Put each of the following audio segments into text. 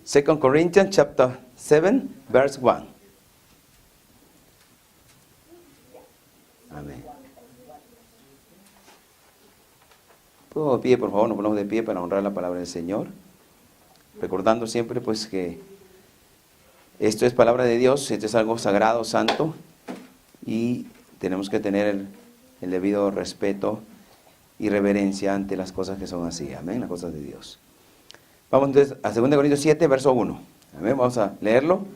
2 Corinthians chapter 7, verse 1. Amén. Todo de pie, por favor, nos ponemos de pie para honrar la palabra del Señor. Recordando siempre pues que esto es palabra de Dios, esto es algo sagrado, santo, y tenemos que tener el debido respeto y reverencia ante las cosas que son así, amén, las cosas de Dios. Vamos entonces a 2 Corintios 7, verso 1, amén, vamos a leerlo.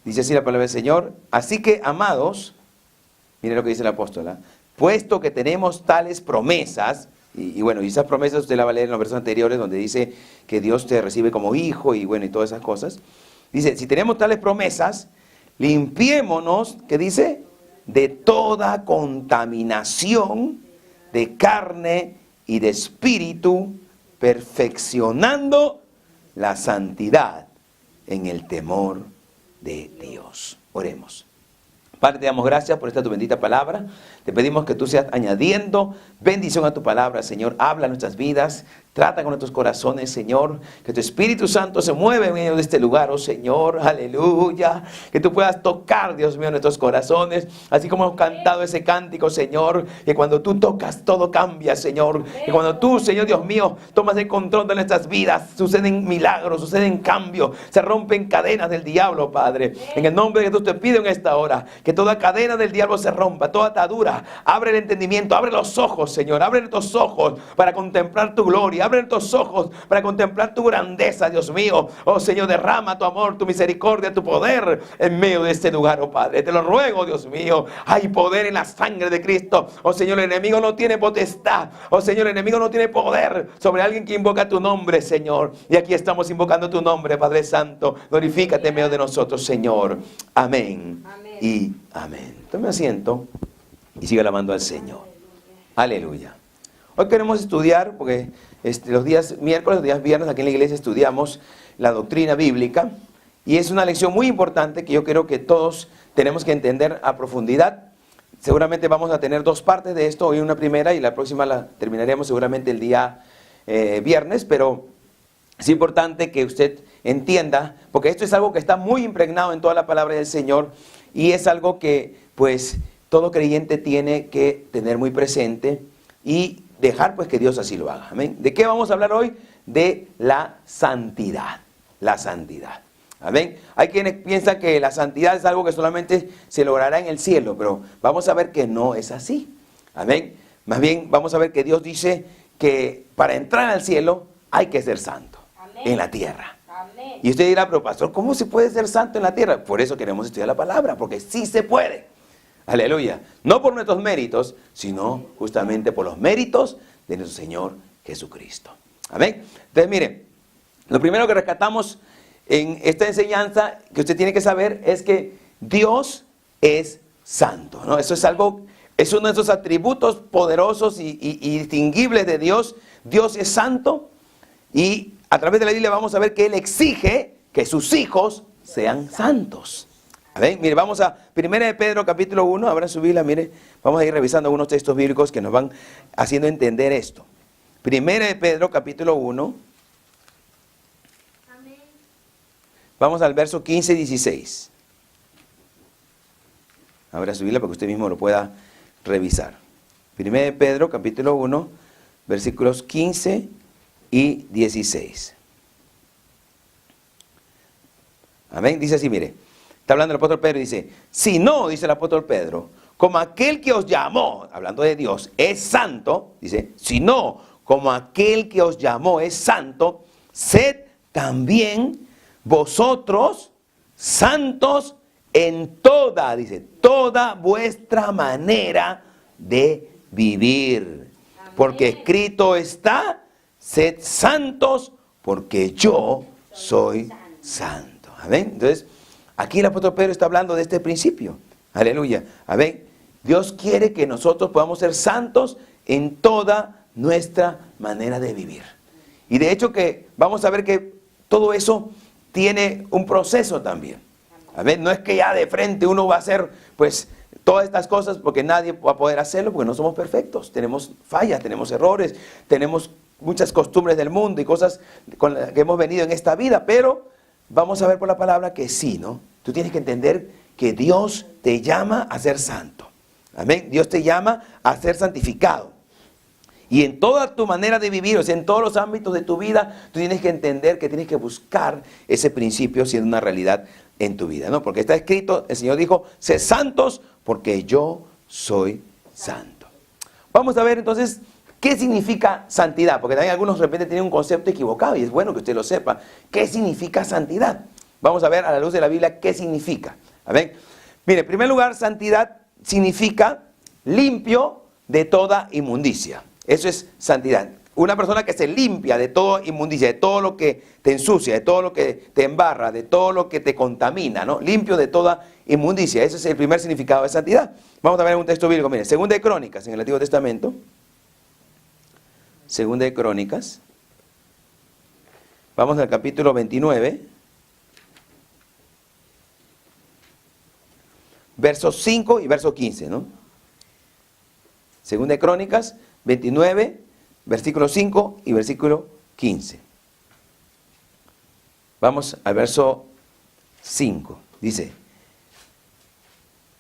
Dice así la palabra del Señor: así que, amados, miren lo que dice el apóstol, puesto que tenemos tales promesas, y bueno, y esas promesas usted la va a leer en los versos anteriores, donde dice que Dios te recibe como hijo, y bueno, y todas esas cosas. Dice, si tenemos tales promesas, limpiémonos, ¿qué dice? De toda contaminación de carne y de espíritu, perfeccionando la santidad en el temor de Dios. Oremos. Padre, te damos gracias por esta tu bendita palabra. Te pedimos que tú seas añadiendo bendición a tu palabra, Señor. Habla en nuestras vidas, trata con nuestros corazones, Señor. Que tu Espíritu Santo se mueva en medio de este lugar, oh Señor. Aleluya. Que tú puedas tocar, Dios mío, nuestros corazones. Así como hemos cantado ese cántico, Señor. Que cuando tú tocas, todo cambia, Señor. Que cuando tú, Señor Dios mío, tomas el control de nuestras vidas, suceden milagros, suceden cambios. Se rompen cadenas del diablo, Padre. En el nombre de Jesús te pido en esta hora que toda cadena del diablo se rompa, toda atadura. Abre el entendimiento, abre los ojos, Señor. Abre nuestros ojos para contemplar tu gloria. Abre nuestros ojos para contemplar tu grandeza, Dios mío. Oh Señor, derrama tu amor, tu misericordia, tu poder en medio de este lugar, oh Padre. Te lo ruego, Dios mío. Hay poder en la sangre de Cristo. Oh Señor, el enemigo no tiene potestad. Oh Señor, el enemigo no tiene poder sobre alguien que invoca tu nombre, Señor. Y aquí estamos invocando tu nombre, Padre Santo. Glorifícate en medio de nosotros, Señor. Amén. Amén. Y amén. Tome asiento y siga alabando al Señor. Aleluya. Hoy queremos estudiar, porque los días miércoles, los días viernes aquí en la iglesia estudiamos la doctrina bíblica. Y es una lección muy importante que yo creo que todos tenemos que entender a profundidad. Seguramente vamos a tener dos partes de esto, hoy una primera y la próxima la terminaremos seguramente el día viernes, pero es importante que usted entienda, porque esto es algo que está muy impregnado en toda la palabra del Señor y es algo que pues todo creyente tiene que tener muy presente y dejar pues que Dios así lo haga. Amén. ¿De qué vamos a hablar hoy? De la santidad. La santidad. Amén. Hay quienes piensan que la santidad es algo que solamente se logrará en el cielo, pero vamos a ver que no es así. Amén. Más bien vamos a ver que Dios dice que para entrar al cielo hay que ser santo. Amén. En la tierra. Amén. Y usted dirá, pero pastor, ¿cómo se puede ser santo en la tierra? Por eso queremos estudiar la palabra, porque sí se puede. Aleluya. No por nuestros méritos, sino justamente por los méritos de nuestro Señor Jesucristo. Amén. Entonces, mire, lo primero que rescatamos en esta enseñanza que usted tiene que saber es que Dios es santo, ¿no? Eso es algo, es uno de esos atributos poderosos y distinguibles de Dios. Dios es santo y a través de la Biblia vamos a ver que Él exige que sus hijos sean santos. A ver, mire, vamos a 1 de Pedro capítulo 1, abran su Biblia, mire, vamos a ir revisando algunos textos bíblicos que nos van haciendo entender esto. 1 de Pedro capítulo 1, amén. Vamos al verso 15 y 16. Abra su Biblia para que usted mismo lo pueda revisar. 1 de Pedro capítulo 1, versículos 15 y 16. Amén, dice así, mire. Está hablando el apóstol Pedro y dice, si no, dice el apóstol Pedro, como aquel que os llamó, hablando de Dios, es santo, dice, si no, como aquel que os llamó es santo, sed también vosotros santos en toda, dice, toda vuestra manera de vivir. Amén. Porque escrito está, sed santos porque yo soy santo. Amén. Entonces, aquí el apóstol Pedro está hablando de este principio. Aleluya. Amén. Dios quiere que nosotros podamos ser santos en toda nuestra manera de vivir. Y de hecho que vamos a ver que todo eso tiene un proceso también. Amén. No es que ya de frente uno va a hacer pues todas estas cosas porque nadie va a poder hacerlo porque no somos perfectos. Tenemos fallas, tenemos errores, tenemos muchas costumbres del mundo y cosas con las que hemos venido en esta vida, pero vamos a ver por la palabra que sí, ¿no? Tú tienes que entender que Dios te llama a ser santo. Amén. Dios te llama a ser santificado. Y en toda tu manera de vivir, o sea, en todos los ámbitos de tu vida, tú tienes que entender que tienes que buscar ese principio siendo una realidad en tu vida, ¿no? Porque está escrito, el Señor dijo, sed santos porque yo soy santo. Vamos a ver entonces, ¿qué significa santidad? Porque también algunos de repente tienen un concepto equivocado y es bueno que usted lo sepa. ¿Qué significa santidad? Vamos a ver a la luz de la Biblia qué significa. ¿Amén? Mire, en primer lugar, santidad significa limpio de toda inmundicia. Eso es santidad. Una persona que se limpia de toda inmundicia, de todo lo que te ensucia, de todo lo que te embarra, de todo lo que te contamina, ¿no? Limpio de toda inmundicia. Ese es el primer significado de santidad. Vamos a ver un texto bíblico. Mire, Segunda de Crónicas, en el Antiguo Testamento. Segunda de Crónicas. Vamos al capítulo 29. Versos 5 y verso 15, ¿no? Segunda de Crónicas 29, versículo 5 y versículo 15. Vamos al verso 5. Dice,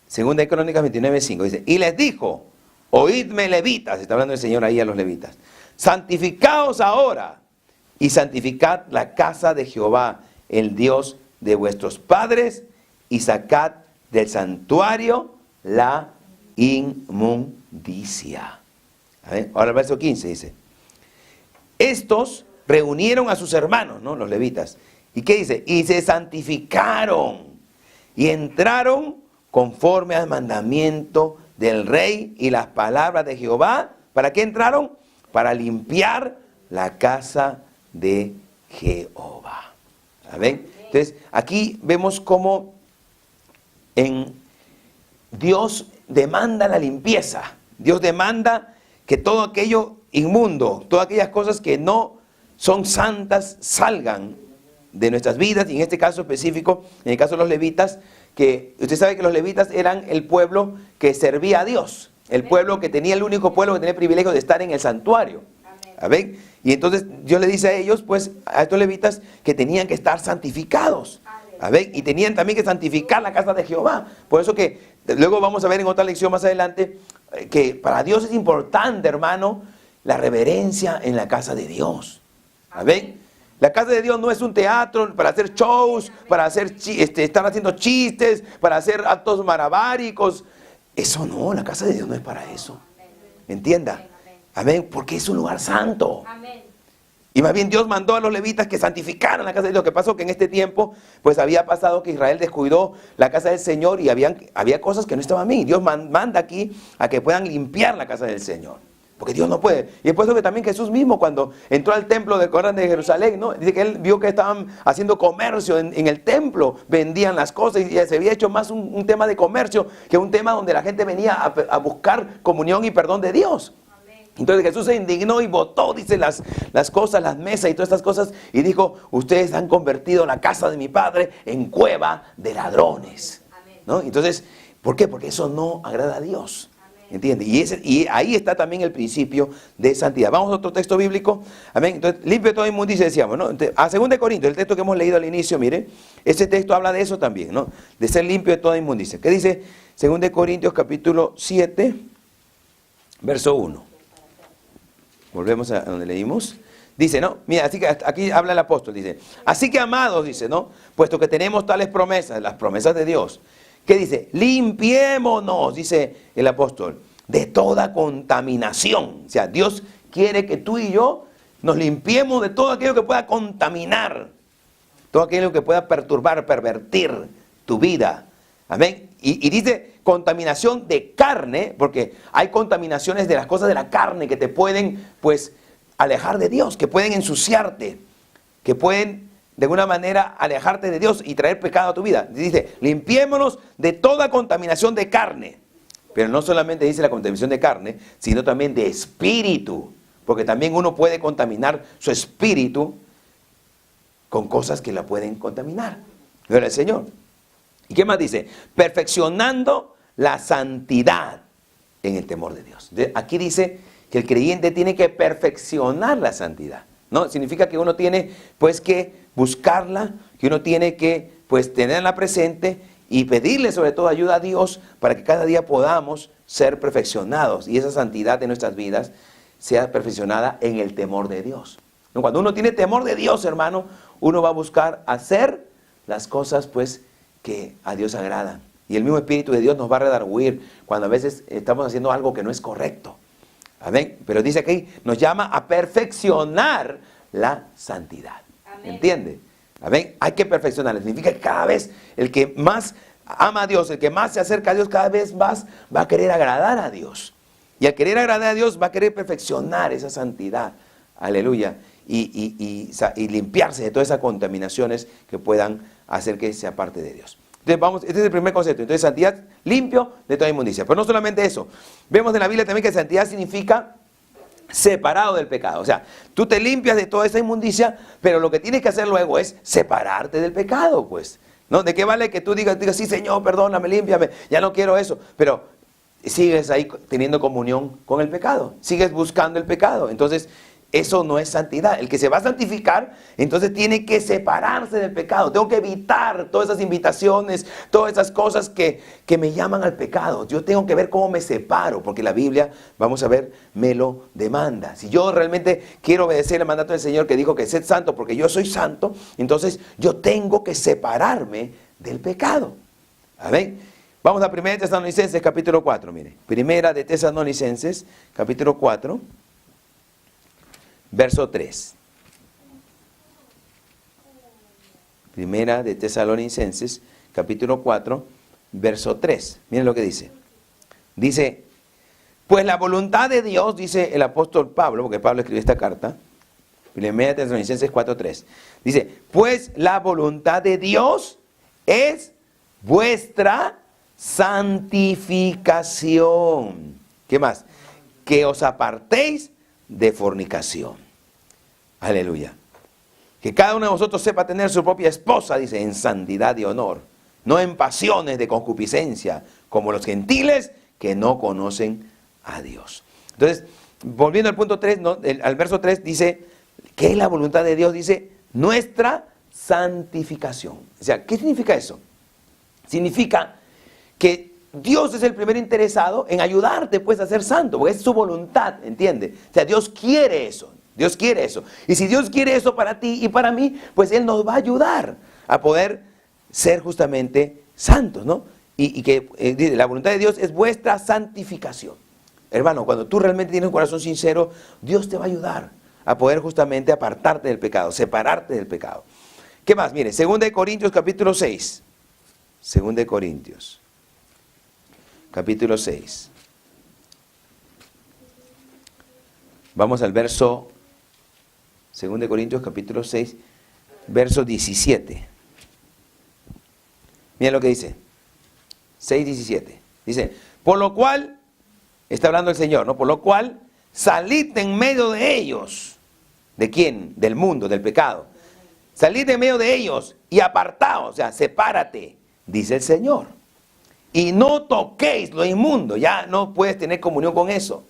Segunda de Crónicas 29, 5. Dice, y les dijo, oídme levitas, está hablando el Señor ahí a los levitas, santificaos ahora y santificad la casa de Jehová, el Dios de vuestros padres, y sacad del santuario la inmundicia. A ver, ahora el verso 15 dice, estos reunieron a sus hermanos, ¿no? Los levitas. ¿Y qué dice? Y se santificaron y entraron conforme al mandamiento del rey y las palabras de Jehová. ¿Para qué entraron? Para limpiar la casa de Jehová. ¿Amén? Entonces, aquí vemos cómo Dios demanda la limpieza. Dios demanda que todo aquello inmundo, todas aquellas cosas que no son santas salgan de nuestras vidas. Y en este caso específico, en el caso de los levitas, que usted sabe que los levitas eran el pueblo que servía a Dios. El pueblo que tenía, el único pueblo que tenía el privilegio de estar en el santuario. ¿Amén? Y entonces Dios le dice a ellos, pues a estos levitas, que tenían que estar santificados. ¿Amén? Y tenían también que santificar la casa de Jehová. Por eso que luego vamos a ver en otra lección más adelante que para Dios es importante, hermano, la reverencia en la casa de Dios. ¿Amén? La casa de Dios no es un teatro para hacer shows, para hacer estar haciendo chistes, para hacer actos marabáricos. Eso no, la casa de Dios no es para eso. ¿Me entienda? Amén, porque es un lugar santo. Y más bien Dios mandó a los levitas que santificaran la casa de Dios. Lo que pasó que en este tiempo, pues había pasado que Israel descuidó la casa del Señor y había cosas que no estaban bien. Dios manda aquí a que puedan limpiar la casa del Señor. Porque Dios no puede. Y es por eso que también Jesús mismo, cuando entró al templo de Jerusalén, ¿no? Dice que él vio que estaban haciendo comercio en el templo, vendían las cosas y se había hecho más un tema de comercio que un tema donde la gente venía a buscar comunión y perdón de Dios. Entonces Jesús se indignó y botó, dice, las cosas, las mesas y todas estas cosas, y dijo, ustedes han convertido la casa de mi padre en cueva de ladrones. ¿No? Entonces, ¿por qué? Porque eso no agrada a Dios. ¿Entiende? Y ahí está también el principio de santidad. Vamos a otro texto bíblico. Amén. Entonces, limpio de toda inmundicia, decíamos, ¿no? Entonces, a 2 de Corintios, el texto que hemos leído al inicio, mire, ese texto habla de eso también, ¿no? De ser limpio de toda inmundicia. ¿Qué dice 2 de Corintios capítulo 7, verso 1? Volvemos a donde leímos. Dice, ¿no? Mira, así que aquí habla el apóstol, dice, así que amados, dice, ¿no? Puesto que tenemos tales promesas, las promesas de Dios. ¿Qué dice? Limpiémonos, dice el apóstol, de toda contaminación. O sea, Dios quiere que tú y yo nos limpiemos de todo aquello que pueda contaminar, todo aquello que pueda perturbar, pervertir tu vida. Amén. Y dice contaminación de carne, porque hay contaminaciones de las cosas de la carne que te pueden, pues, alejar de Dios, que pueden ensuciarte, que pueden de alguna manera alejarte de Dios y traer pecado a tu vida. Dice, limpiémonos de toda contaminación de carne. Pero no solamente dice la contaminación de carne, sino también de espíritu. Porque también uno puede contaminar su espíritu con cosas que la pueden contaminar. Gloria al Señor. ¿Y qué más dice? Perfeccionando la santidad en el temor de Dios. Aquí dice que el creyente tiene que perfeccionar la santidad. ¿no? Significa que uno tiene pues que buscarla, que uno tiene que pues tenerla presente y pedirle sobre todo ayuda a Dios para que cada día podamos ser perfeccionados y esa santidad de nuestras vidas sea perfeccionada en el temor de Dios. Cuando uno tiene temor de Dios, hermano, uno va a buscar hacer las cosas pues que a Dios agradan. Y el mismo Espíritu de Dios nos va a redarguir cuando a veces estamos haciendo algo que no es correcto. Amén. Pero dice aquí, nos llama a perfeccionar la santidad. Amén. ¿Entiende? Amén. Hay que perfeccionarla. Significa que cada vez el que más ama a Dios, el que más se acerca a Dios, cada vez más va a querer agradar a Dios. Y al querer agradar a Dios va a querer perfeccionar esa santidad. Aleluya. Y limpiarse de todas esas contaminaciones que puedan hacer que sea parte de Dios. Entonces vamos, este es el primer concepto. Entonces santidad, limpio de toda inmundicia. Pero no solamente eso. Vemos en la Biblia también que santidad significa separado del pecado. O sea, tú te limpias de toda esa inmundicia, pero lo que tienes que hacer luego es separarte del pecado, pues. ¿No? ¿De qué vale que tú digas, sí, Señor, perdóname, límpiame, ya no quiero eso? Pero sigues ahí teniendo comunión con el pecado. Sigues buscando el pecado. Entonces, eso no es santidad. El que se va a santificar, entonces tiene que separarse del pecado. Tengo que evitar todas esas invitaciones, todas esas cosas que me llaman al pecado. Yo tengo que ver cómo me separo, porque la Biblia, vamos a ver, me lo demanda. Si yo realmente quiero obedecer el mandato del Señor que dijo que sed santo porque yo soy santo, entonces yo tengo que separarme del pecado. Amén. Vamos a 1 de Tesalonicenses capítulo 4, mire. 1 de Tesalonicenses capítulo 4. Verso 3. Primera de Tesalonicenses, capítulo 4, verso 3. Miren lo que dice. Dice, pues la voluntad de Dios, dice el apóstol Pablo, porque Pablo escribió esta carta, Primera de Tesalonicenses 4, 3. Dice, pues la voluntad de Dios es vuestra santificación. ¿Qué más? Que os apartéis de fornicación. Aleluya. Que cada uno de vosotros sepa tener su propia esposa, dice, en santidad y honor, no en pasiones de concupiscencia, como los gentiles que no conocen a Dios. Entonces, volviendo al punto 3, ¿no? Al verso 3 dice, ¿qué es la voluntad de Dios? Dice, nuestra santificación. O sea, ¿qué significa eso? Significa que Dios es el primer interesado en ayudarte pues a ser santo, porque es su voluntad, ¿entiende? O sea, Dios quiere eso, Dios quiere eso. Y si Dios quiere eso para ti y para mí, pues Él nos va a ayudar a poder ser justamente santos, ¿no? Y que la voluntad de Dios es vuestra santificación. Hermano, cuando tú realmente tienes un corazón sincero, Dios te va a ayudar a poder justamente apartarte del pecado, separarte del pecado. ¿Qué más? Mire, 2 de Corintios capítulo 6. 2 de Corintios. Capítulo 6. Vamos al verso, 2 de Corintios capítulo 6, verso 17. Miren lo que dice. 6:17. Dice, por lo cual, está hablando el Señor, ¿no? Por lo cual, salid en medio de ellos. ¿De quién? Del mundo, del pecado. Salid en medio de ellos y apartaos, o sea, sepárate, dice el Señor. Y no toquéis lo inmundo, ya no puedes tener comunión con eso.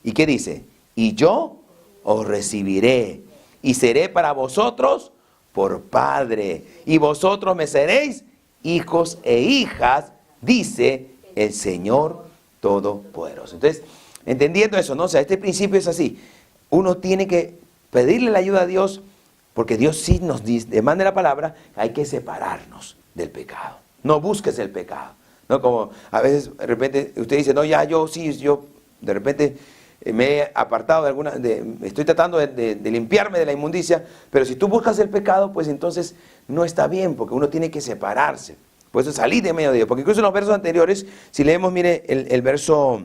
¿Y qué dice? Y yo os recibiré y seré para vosotros por padre. Y vosotros me seréis hijos e hijas, dice el Señor Todopoderoso. Entonces, entendiendo eso, ¿no? O sea, este principio es así. Uno tiene que pedirle la ayuda a Dios, porque Dios sí nos demanda la palabra, hay que separarnos del pecado. No busques el pecado. ¿No? Como a veces de repente usted dice, no, ya yo de repente me he apartado de alguna, estoy tratando de limpiarme de la inmundicia, pero si tú buscas el pecado, pues entonces no está bien, porque uno tiene que separarse. Por eso salir de medio de Dios, porque incluso en los versos anteriores, si leemos, mire, el verso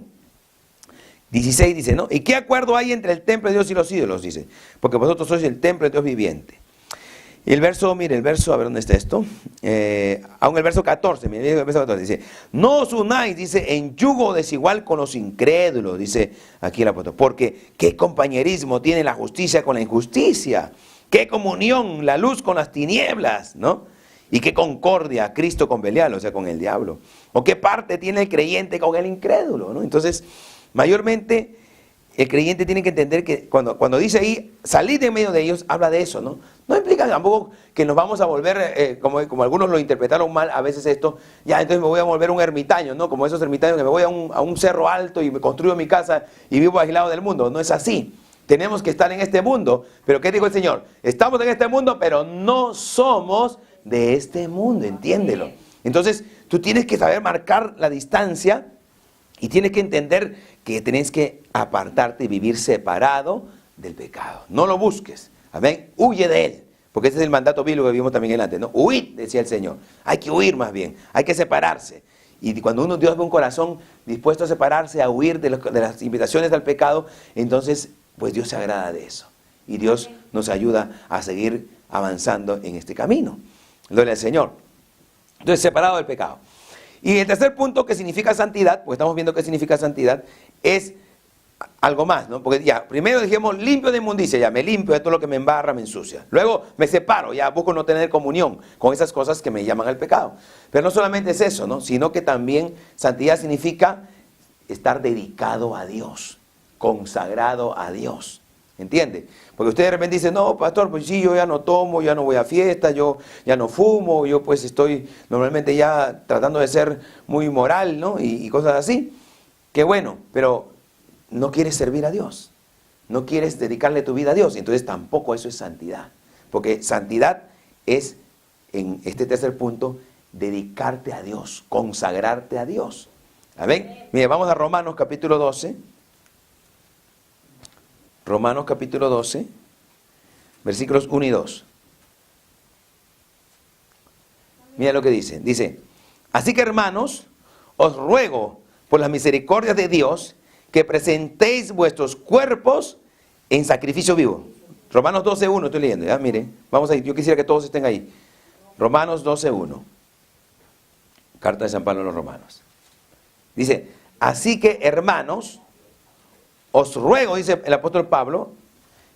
16 dice, ¿no? ¿Y qué acuerdo hay entre el templo de Dios y los ídolos? Dice, porque vosotros sois el templo de Dios viviente. Y el verso, mire, a ver dónde está esto. Aún el verso 14, mire, el verso 14 dice, no os unáis, dice, en yugo desigual con los incrédulos, dice aquí el apóstol, porque qué compañerismo tiene la justicia con la injusticia, qué comunión la luz con las tinieblas, ¿no? Y qué concordia Cristo con Belial, o sea, con el diablo. O qué parte tiene el creyente con el incrédulo, ¿no? Entonces, mayormente, el creyente tiene que entender que cuando dice ahí, salir de en medio de ellos, habla de eso, ¿no? No implica tampoco que nos vamos a volver, como algunos lo interpretaron mal a veces esto, ya entonces me voy a volver un ermitaño, ¿no? Como esos ermitaños que me voy a un cerro alto y me construyo mi casa y vivo aislado del mundo. No es así. Tenemos que estar en este mundo. Pero ¿qué dijo el Señor? Estamos en este mundo, pero no somos de este mundo, entiéndelo. Entonces, tú tienes que saber marcar la distancia y tienes que entender que tenés que apartarte y vivir separado del pecado. No lo busques, amén, huye de él, porque ese es el mandato bíblico que vimos también antes, ¿no? Huid, decía el Señor, hay que huir más bien, hay que separarse. Y cuando Dios ve un corazón dispuesto a separarse, a huir de las invitaciones al pecado, entonces, pues Dios se agrada de eso. Y Dios nos ayuda a seguir avanzando en este camino. Gloria al Señor. Entonces, separado del pecado. Y el tercer punto, que significa santidad, porque estamos viendo qué significa santidad, es algo más, ¿no? Porque ya, primero dijimos limpio de inmundicia, ya me limpio de todo lo que me embarra, me ensucia. Luego me separo, ya busco no tener comunión con esas cosas que me llaman al pecado. Pero no solamente es eso, ¿no? Sino que también santidad significa estar dedicado a Dios, consagrado a Dios. ¿Entiende? Porque usted de repente dice, no, pastor, pues sí, yo ya no tomo, ya no voy a fiestas, yo ya no fumo, yo pues estoy normalmente ya tratando de ser muy moral, ¿no? Y cosas así. Qué bueno, pero no quieres servir a Dios, no quieres dedicarle tu vida a Dios, entonces tampoco eso es santidad. Porque santidad es, en este tercer punto, dedicarte a Dios, consagrarte a Dios. Amén. Mire, vamos a Romanos capítulo 12. Romanos capítulo 12, versículos 1 y 2. Mira lo que dice. Dice, así que hermanos, os ruego por las misericordias de Dios que presentéis vuestros cuerpos en sacrificio vivo. Romanos 12, 1, estoy leyendo, ya, miren. Vamos a ir, yo quisiera que todos estén ahí. Romanos 12, 1. Carta de San Pablo a los Romanos. Dice, así que hermanos, os ruego, dice el apóstol Pablo,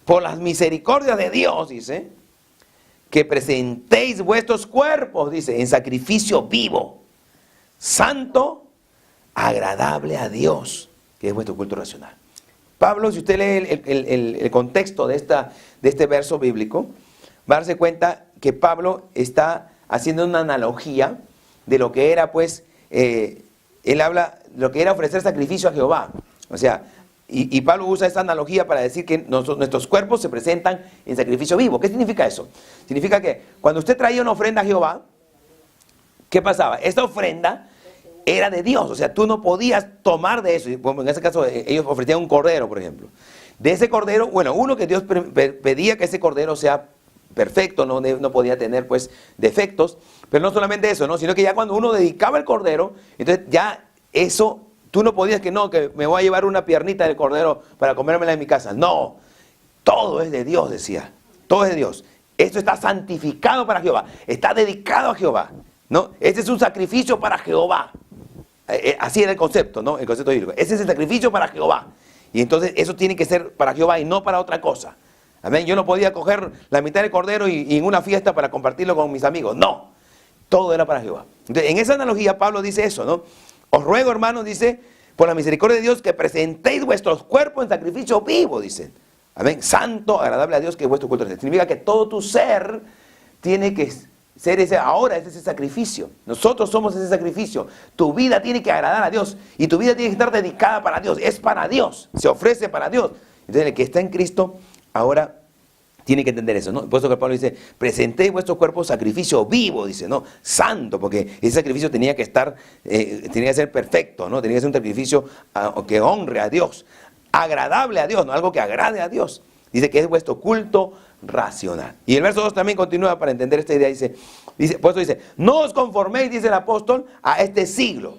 por las misericordias de Dios, dice, que presentéis vuestros cuerpos, dice, en sacrificio vivo, santo, agradable a Dios, que es vuestro culto racional. Pablo, si usted lee el contexto de este verso bíblico, va a darse cuenta que Pablo está haciendo una analogía de lo que era, pues, él habla, lo que era ofrecer sacrificio a Jehová. O sea, y Pablo usa esta analogía para decir que nuestros cuerpos se presentan en sacrificio vivo. ¿Qué significa eso? Significa que cuando usted traía una ofrenda a Jehová, ¿qué pasaba? Esta ofrenda era de Dios, o sea, tú no podías tomar de eso. En ese caso, ellos ofrecían un cordero, por ejemplo. De ese cordero, bueno, uno, que Dios pedía que ese cordero sea perfecto, no podía tener, pues, defectos. Pero no solamente eso, ¿no? Sino que ya cuando uno dedicaba el cordero, entonces ya eso, tú no podías que me voy a llevar una piernita del cordero para comérmela en mi casa. No, todo es de Dios, decía. Todo es de Dios. Esto está santificado para Jehová, está dedicado a Jehová, ¿no? Este es un sacrificio para Jehová. Así era el concepto, ¿no? El concepto bíblico. Ese es el sacrificio para Jehová. Y entonces eso tiene que ser para Jehová y no para otra cosa. Amén. Yo no podía coger la mitad del cordero y en una fiesta para compartirlo con mis amigos. No. Todo era para Jehová. Entonces, en esa analogía Pablo dice eso, ¿no? Os ruego, hermanos, dice, por la misericordia de Dios, que presentéis vuestros cuerpos en sacrificio vivo, dice. Amén. Santo, agradable a Dios, que es vuestro culto. Significa que todo tu ser tiene que ser ese sacrificio. Nosotros somos ese sacrificio. Tu vida tiene que agradar a Dios. Y tu vida tiene que estar dedicada para Dios. Es para Dios. Se ofrece para Dios. Entonces el que está en Cristo ahora tiene que entender eso, ¿no? Por eso que Pablo dice, presentéis vuestro cuerpo sacrificio vivo, dice, ¿no? Santo, porque ese sacrificio tenía que estar, tenía que ser perfecto, ¿no? Tenía que ser un sacrificio que honre a Dios. Agradable a Dios, ¿no? Algo que agrade a Dios. Dice que es vuestro culto racional. Y el verso 2 también continúa para entender esta idea. Dice, por eso dice, no os conforméis, dice el apóstol, a este siglo.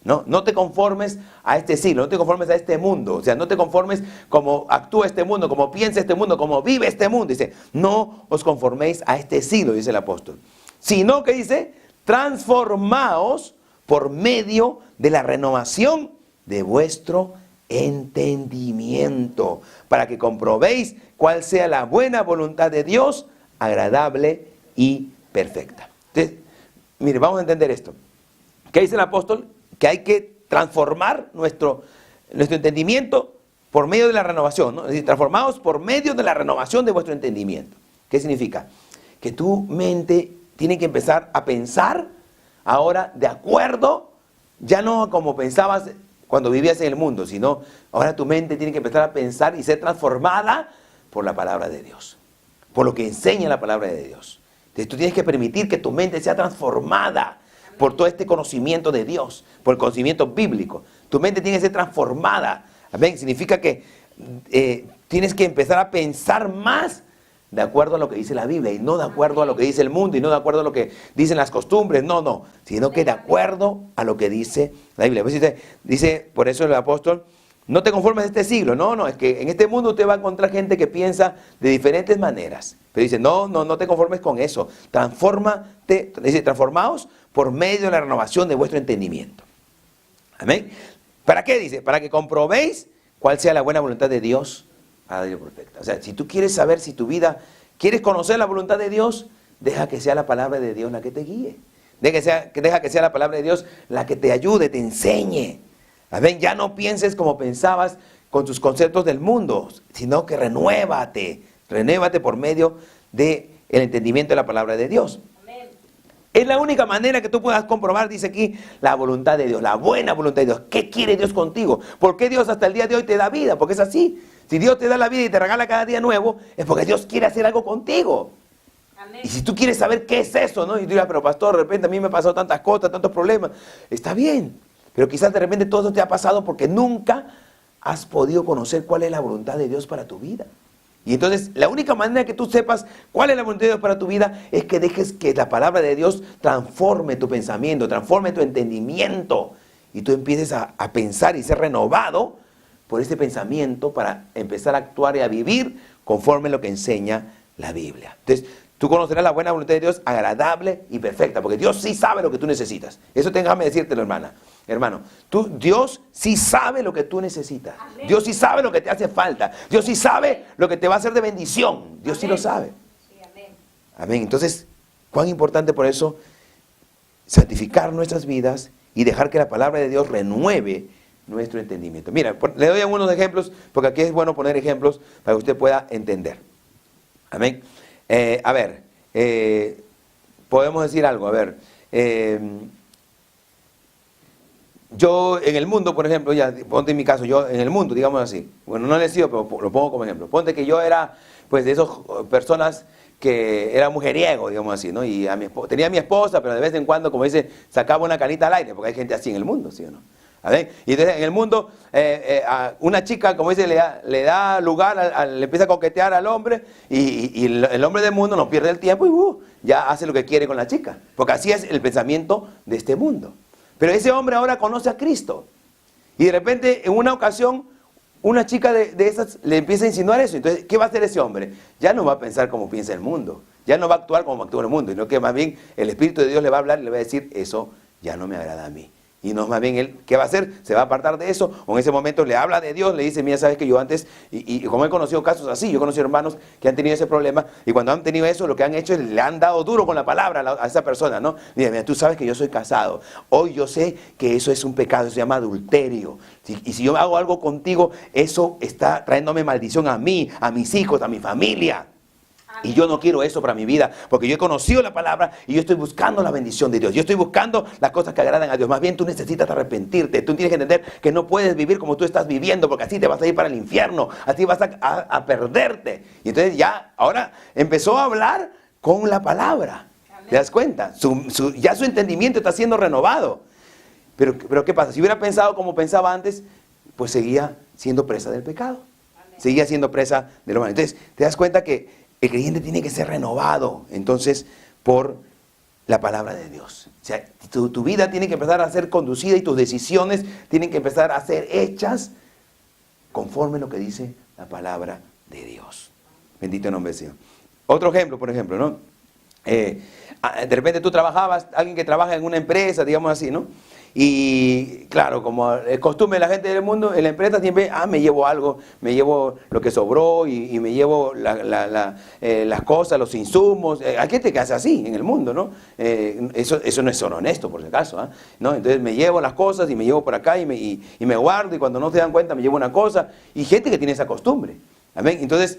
No te conformes a este siglo, no te conformes a este mundo. O sea, no te conformes como actúa este mundo, como piensa este mundo, como vive este mundo. Dice, no os conforméis a este siglo, dice el apóstol. Sino que dice, transformaos por medio de la renovación de vuestro entendimiento, para que comprobéis cuál sea la buena voluntad de Dios, agradable y perfecta. Entonces, mire, vamos a entender esto. ¿Qué dice el apóstol? Que hay que transformar nuestro entendimiento por medio de la renovación, ¿no? Es decir, transformados por medio de la renovación de vuestro entendimiento. ¿Qué significa? Que tu mente tiene que empezar a pensar ahora de acuerdo, ya no como pensabas cuando vivías en el mundo, sino ahora tu mente tiene que empezar a pensar y ser transformada por la palabra de Dios, por lo que enseña la palabra de Dios. Entonces tú tienes que permitir que tu mente sea transformada por todo este conocimiento de Dios, por el conocimiento bíblico. Tu mente tiene que ser transformada. Amén. Significa que tienes que empezar a pensar más de acuerdo a lo que dice la Biblia y no de acuerdo a lo que dice el mundo y no de acuerdo a lo que dicen las costumbres, no, sino que de acuerdo a lo que dice la Biblia. Pues dice, por eso el apóstol, no te conformes a este siglo, no, es que en este mundo usted va a encontrar gente que piensa de diferentes maneras, pero dice, no te conformes con eso, transformaos por medio de la renovación de vuestro entendimiento. Amén. ¿Para qué dice? Para que comprobéis cuál sea la buena voluntad de Dios, agradable y perfecta. O sea, si tú quieres saber si tu vida, quieres conocer la voluntad de Dios, deja que sea la palabra de Dios la que te guíe. Deja que sea la palabra de Dios la que te ayude, te enseñe. Amén. Ya no pienses como pensabas con tus conceptos del mundo, sino que renuévate por medio del entendimiento de la palabra de Dios. Amén. Es la única manera que tú puedas comprobar, dice aquí, la voluntad de Dios, la buena voluntad de Dios. ¿Qué quiere Dios contigo? ¿Por qué Dios hasta el día de hoy te da vida? Porque es así. Si Dios te da la vida y te regala cada día nuevo, es porque Dios quiere hacer algo contigo. Amén. Y si tú quieres saber qué es eso, ¿no? Y tú dirás, pero pastor, de repente a mí me han pasado tantas cosas, tantos problemas. Está bien, pero quizás de repente todo eso te ha pasado porque nunca has podido conocer cuál es la voluntad de Dios para tu vida. Y entonces la única manera que tú sepas cuál es la voluntad de Dios para tu vida es que dejes que la palabra de Dios transforme tu pensamiento, transforme tu entendimiento. Y tú empieces a pensar y ser renovado por este pensamiento para empezar a actuar y a vivir conforme a lo que enseña la Biblia. Entonces, tú conocerás la buena voluntad de Dios agradable y perfecta, porque Dios sí sabe lo que tú necesitas. Eso déjame decírtelo, hermano. Dios sí sabe lo que tú necesitas. Amén. Dios sí sabe lo que te hace falta. Dios sí sabe lo que te va a hacer de bendición. Dios sí lo sabe. Sí, amén. Amén. Entonces, cuán importante por eso santificar nuestras vidas y dejar que la palabra de Dios renueve nuestro entendimiento. Mira, le doy algunos ejemplos, porque aquí es bueno poner ejemplos para que usted pueda entender. Amén. Podemos decir algo, yo en el mundo, por ejemplo, ya ponte en mi caso, yo en el mundo, digamos así, bueno, no le he sido, pero lo pongo como ejemplo. Ponte que yo era, pues, de esas personas que era mujeriego, digamos así, ¿no? Y tenía a mi esposa, pero de vez en cuando, como dice, sacaba una canita al aire, porque hay gente así en el mundo, ¿sí o no? Y entonces en el mundo, a una chica, como dice, le da lugar, le empieza a coquetear al hombre, y el hombre del mundo no pierde el tiempo y ya hace lo que quiere con la chica, porque así es el pensamiento de este mundo. Pero ese hombre ahora conoce a Cristo, y de repente en una ocasión una chica de esas le empieza a insinuar eso. Entonces, ¿qué va a hacer ese hombre? Ya no va a pensar como piensa el mundo, ya no va a actuar como actúa el mundo, sino que más bien el Espíritu de Dios le va a hablar y le va a decir, eso ya no me agrada a mí. Y no, más bien él, ¿qué va a hacer? Se va a apartar de eso, o en ese momento le habla de Dios, le dice, mira, sabes que yo antes, y como he conocido casos así, yo he conocido hermanos que han tenido ese problema, y cuando han tenido eso, lo que han hecho es, le han dado duro con la palabra a esa persona, ¿no? Mira, tú sabes que yo soy casado, hoy yo sé que eso es un pecado, eso se llama adulterio, y si yo hago algo contigo, eso está trayéndome maldición a mí, a mis hijos, a mi familia. Y yo no quiero eso para mi vida, porque yo he conocido la palabra y yo estoy buscando la bendición de Dios. Yo estoy buscando las cosas que agradan a Dios. Más bien tú necesitas arrepentirte. Tú tienes que entender que no puedes vivir como tú estás viviendo, porque así te vas a ir para el infierno. Así vas a perderte. Y entonces ya, ahora empezó a hablar con la palabra. ¿Te das cuenta? Ya su entendimiento está siendo renovado. Pero ¿qué pasa? Si hubiera pensado como pensaba antes, pues seguía siendo presa del pecado. Seguía siendo presa de lo malo. Entonces, te das cuenta que el creyente tiene que ser renovado, entonces, por la palabra de Dios. O sea, tu vida tiene que empezar a ser conducida y tus decisiones tienen que empezar a ser hechas conforme a lo que dice la palabra de Dios. Bendito nombre del Señor. Otro ejemplo, por ejemplo, ¿no? De repente tú trabajabas, alguien que trabaja en una empresa, digamos así, ¿no? Y claro, como es costumbre de la gente del mundo, en la empresa siempre, me llevo algo, me llevo lo que sobró y me llevo las cosas, los insumos. Hay gente que hace así en el mundo, ¿no? Eso no es ser honesto, por si acaso, ¿no? Entonces me llevo las cosas y me llevo por acá y me guardo, y cuando no se dan cuenta me llevo una cosa. Y gente que tiene esa costumbre. Amén. Entonces,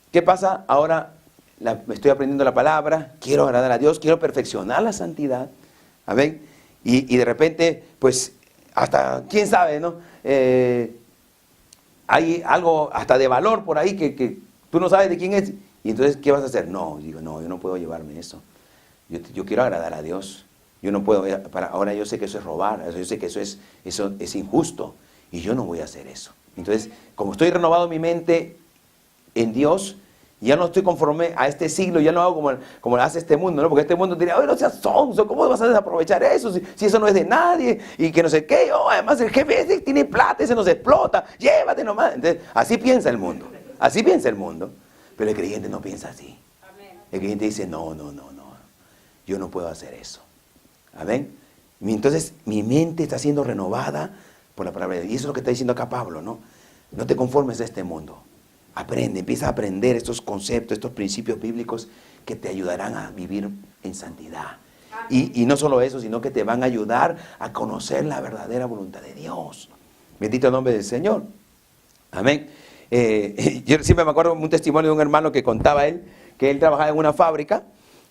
¿qué pasa? Ahora me estoy aprendiendo la palabra, quiero agradar a Dios, quiero perfeccionar la santidad. Amén. Y de repente, pues, hasta, quién sabe, ¿no? Hay algo hasta de valor por ahí que tú no sabes de quién es. Y entonces, ¿qué vas a hacer? No, digo, no, yo no puedo llevarme eso. Yo quiero agradar a Dios. Yo no puedo, ahora yo sé que eso es robar, yo sé que eso es injusto. Y yo no voy a hacer eso. Entonces, como estoy renovado en mi mente en Dios, ya no estoy conforme a este siglo, ya no hago como lo hace este mundo, ¿no? Porque este mundo diría, oye, no seas sonso, ¿cómo vas a desaprovechar eso? Si eso no es de nadie, y que no sé qué, además el jefe ese tiene plata, ese nos explota, llévate nomás. Entonces, así piensa el mundo, pero el creyente no piensa así. El creyente dice, no, yo no puedo hacer eso. Amén. Entonces, mi mente está siendo renovada por la palabra de Dios. Y eso es lo que está diciendo acá Pablo, ¿no? No te conformes a este mundo. Aprende, empieza a aprender estos conceptos, estos principios bíblicos que te ayudarán a vivir en santidad. Y no solo eso, sino que te van a ayudar a conocer la verdadera voluntad de Dios. Bendito el nombre del Señor. Amén. Yo siempre me acuerdo de un testimonio de un hermano que contaba que él trabajaba en una fábrica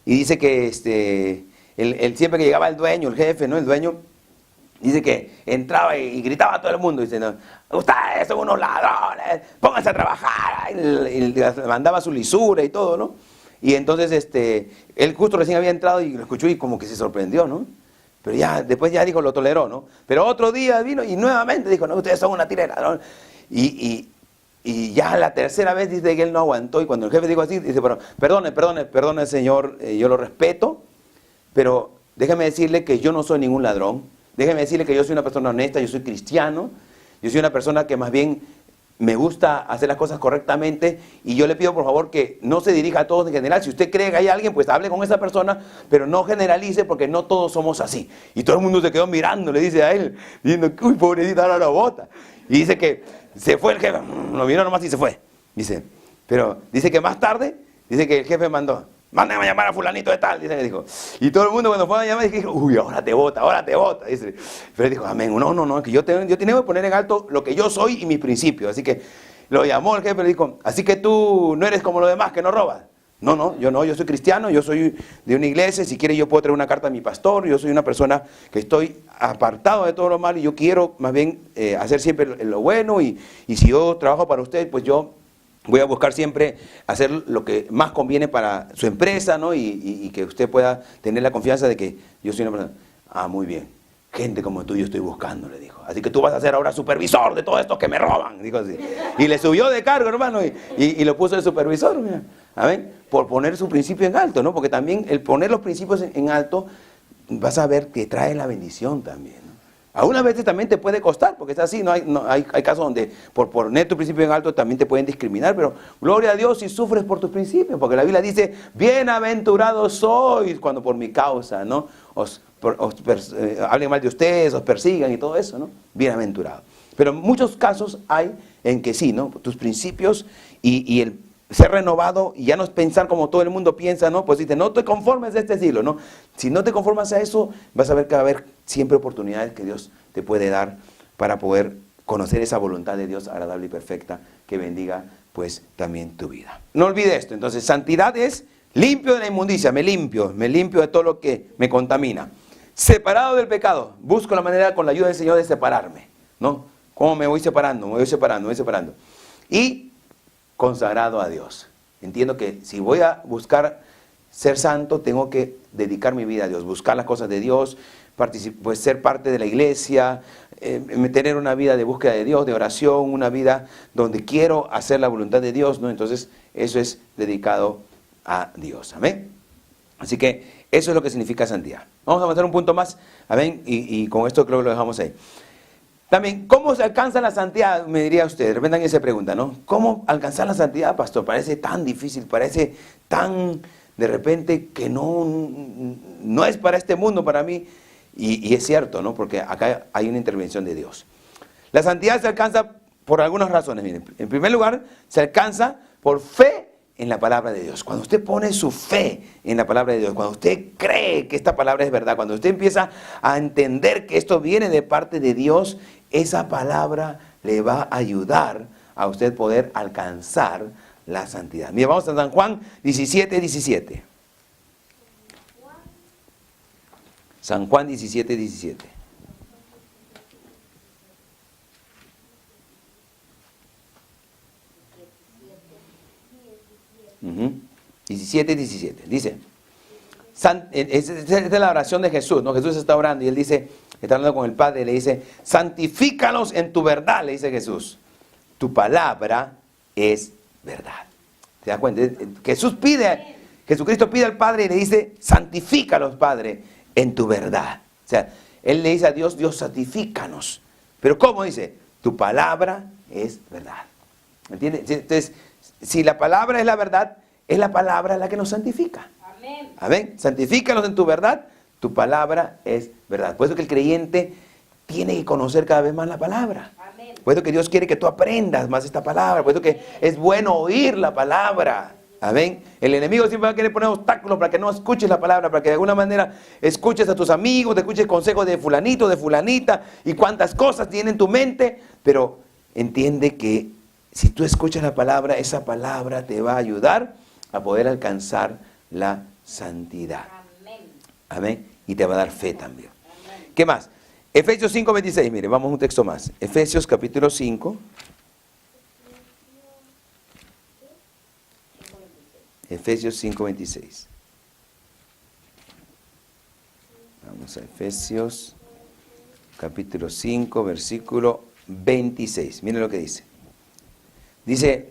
y dice que él siempre que llegaba el dueño, el jefe, ¿no? El dueño, dice que entraba y gritaba a todo el mundo, dice, no, ustedes son unos ladrones, pónganse a trabajar, y le mandaba su lisura y todo, ¿no? Y entonces él justo recién había entrado y lo escuchó y como que se sorprendió, ¿no? Pero ya, después ya dijo, lo toleró, ¿no? Pero otro día vino y nuevamente dijo, no, ustedes son una tira de ladrones. Y ya la tercera vez dice que él no aguantó, y cuando el jefe dijo así, dice, pero perdone señor, yo lo respeto, pero déjeme decirle que yo no soy ningún ladrón. Déjeme decirle que yo soy una persona honesta, yo soy cristiano, yo soy una persona que más bien me gusta hacer las cosas correctamente, y yo le pido por favor que no se dirija a todos en general. Si usted cree que hay alguien, pues hable con esa persona, pero no generalice, porque no todos somos así. Y todo el mundo se quedó mirando, le dice a él, diciendo, uy, pobrecita, ahora lo bota. Y dice que se fue el jefe, lo miró nomás y se fue. Dice, pero dice que más tarde, dice que el jefe mandó, mándame a llamar a fulanito de tal, dice que dijo. Y todo el mundo cuando fue a llamar dijo, uy, ahora te vota. Dice, pero dijo, amén, no, que yo tengo que poner en alto lo que yo soy y mis principios. Así que lo llamó el jefe y le dijo, así que tú no eres como los demás que no robas. No, yo soy cristiano, yo soy de una iglesia, si quiere yo puedo traer una carta a mi pastor, yo soy una persona que estoy apartado de todo lo malo y yo quiero más bien hacer siempre lo bueno, y si yo trabajo para usted, pues yo voy a buscar siempre hacer lo que más conviene para su empresa, ¿no? Y que usted pueda tener la confianza de que yo soy una persona. Muy bien. Gente como tú yo estoy buscando, le dijo. Así que tú vas a ser ahora supervisor de todos estos que me roban, dijo así. Y le subió de cargo, hermano, y lo puso de supervisor, mira. ¿Amén? Por poner su principio en alto, ¿no? Porque también el poner los principios en alto, vas a ver que trae la bendición también, ¿no? Algunas veces también te puede costar, porque es así, hay casos donde por poner tu principio en alto también te pueden discriminar, pero gloria a Dios si sufres por tus principios, porque la Biblia dice, bienaventurados sois cuando por mi causa, ¿no? Hablen mal de ustedes, os persigan y todo eso, ¿no? Bienaventurados. Pero en muchos casos hay en que sí, ¿no? Tus principios y el ser renovado, y ya no es pensar como todo el mundo piensa, ¿no? Pues dice, no te conformes a este siglo, ¿no? Si no te conformas a eso, vas a ver que va a haber siempre oportunidades que Dios te puede dar para poder conocer esa voluntad de Dios agradable y perfecta que bendiga, pues, también tu vida. No olvide esto, entonces, santidad es limpio de la inmundicia, me limpio de todo lo que me contamina. Separado del pecado, busco la manera con la ayuda del Señor de separarme, ¿no? ¿Cómo me voy separando? Me voy separando. Y consagrado a Dios. Entiendo que si voy a buscar ser santo, tengo que dedicar mi vida a Dios, buscar las cosas de Dios, pues ser parte de la iglesia, tener una vida de búsqueda de Dios, de oración, una vida donde quiero hacer la voluntad de Dios, ¿no? Entonces, eso es dedicado a Dios. Amén. Así que eso es lo que significa santidad. Vamos a avanzar un punto más. Amén. Y con esto creo que lo dejamos ahí. También, ¿cómo se alcanza la santidad? Me diría usted, de repente alguien se pregunta, ¿no? ¿Cómo alcanzar la santidad, pastor? Parece tan difícil, parece tan, de repente, que no es para este mundo, para mí. Y es cierto, ¿no? Porque acá hay una intervención de Dios. La santidad se alcanza por algunas razones. Miren, en primer lugar, se alcanza por fe en la palabra de Dios. Cuando usted pone su fe en la palabra de Dios, cuando usted cree que esta palabra es verdad, cuando usted empieza a entender que esto viene de parte de Dios, esa palabra le va a ayudar a usted poder alcanzar la santidad. Mira, vamos a San Juan 17, 17. San Juan 17, 17. Uh-huh. 17, 17. Dice, esta es la oración de Jesús, ¿no? Jesús está orando y él dice, está hablando con el Padre, le dice, santifícalos en tu verdad, le dice Jesús. Tu palabra es verdad. ¿Te das cuenta? Jesucristo pide al Padre y le dice, santifícalos, Padre, en tu verdad. O sea, él le dice a Dios, Dios, santifícanos. Pero ¿cómo dice? Tu palabra es verdad. ¿Me entiendes? Entonces, si la palabra es la verdad, es la palabra la que nos santifica. Amén. Amén. Santifícanos en tu verdad, tu palabra es verdad. Por eso que el creyente tiene que conocer cada vez más la palabra. Amén. Por eso que Dios quiere que tú aprendas más esta palabra. Por eso que es bueno oír la palabra. Amén. El enemigo siempre va a querer poner obstáculos para que no escuches la palabra, para que de alguna manera escuches a tus amigos, te escuches consejos de fulanito, de fulanita y cuántas cosas tiene en tu mente. Pero entiende que si tú escuchas la palabra, esa palabra te va a ayudar a poder alcanzar la santidad. Amén. Amén. Y te va a dar fe también. Amén. ¿Qué más? Efesios 5, 26. Mire, vamos a un texto más. Efesios capítulo 5. Efesios 5, 26. Vamos a Efesios capítulo 5, versículo 26. Miren lo que dice. Dice,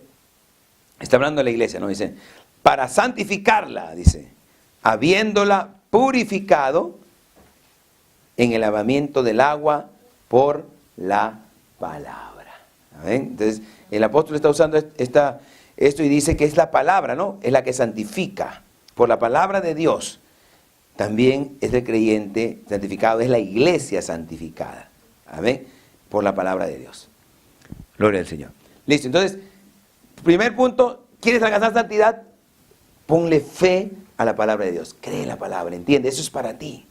está hablando de la iglesia, ¿no? Dice, para santificarla, dice, habiéndola purificado en el lavamiento del agua por la palabra. ¿Ven? Entonces, el apóstol está usando esto y dice que es la palabra, ¿no? Es la que santifica. Por la palabra de Dios. También es el creyente santificado, es la iglesia santificada. ¿Amén? Por la palabra de Dios. Gloria al Señor. Listo, entonces, primer punto, ¿quieres alcanzar santidad? Ponle fe a la palabra de Dios. Cree en la palabra, entiende, eso es para ti.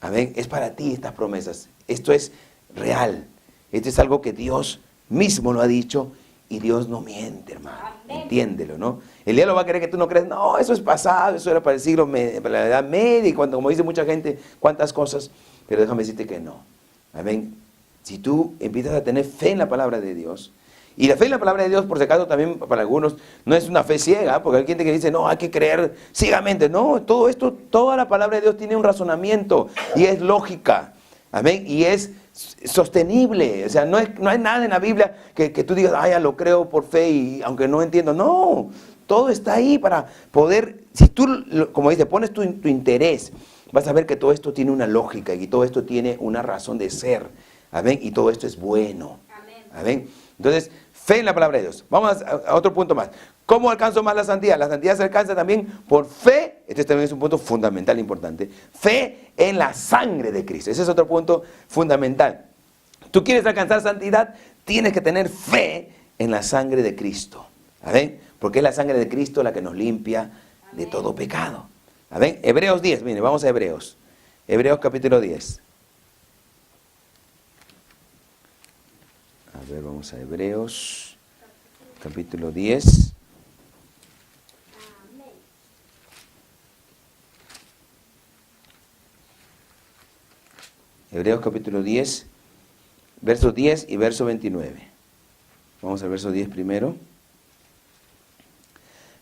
Amén, es para ti estas promesas. Esto es real. Esto es algo que Dios mismo lo ha dicho y Dios no miente, hermano. Amén. Entiéndelo, ¿no? El diablo va a querer que tú no creas, no, eso es pasado, eso era para el siglo medio, para la edad media, y cuando, como dice mucha gente, cuántas cosas, pero déjame decirte que no. Amén. Si tú empiezas a tener fe en la palabra de Dios, y la fe en la palabra de Dios, por si acaso, también para algunos, no es una fe ciega, porque hay gente que dice, no, hay que creer ciegamente. No, todo esto, toda la palabra de Dios tiene un razonamiento, y es lógica, amén, y es sostenible. O sea, no hay nada en la Biblia que tú digas, ya lo creo por fe, y aunque no entiendo. No, todo está ahí para poder, si tú, como dice, pones tu interés, vas a ver que todo esto tiene una lógica, y todo esto tiene una razón de ser, amén, y todo esto es bueno, amén. Entonces, fe en la palabra de Dios. Vamos a otro punto más. ¿Cómo alcanzo más la santidad? La santidad se alcanza también por fe. Este también es un punto fundamental, importante. Fe en la sangre de Cristo. Ese es otro punto fundamental. Tú quieres alcanzar santidad, tienes que tener fe en la sangre de Cristo. ¿Amén? Porque es la sangre de Cristo la que nos limpia de todo pecado. ¿Amén? Hebreos 10. Mire, vamos a Hebreos. Hebreos capítulo 10. A ver, vamos a Hebreos, capítulo 10. Hebreos capítulo 10, verso 10 y verso 29. Vamos al verso 10 primero.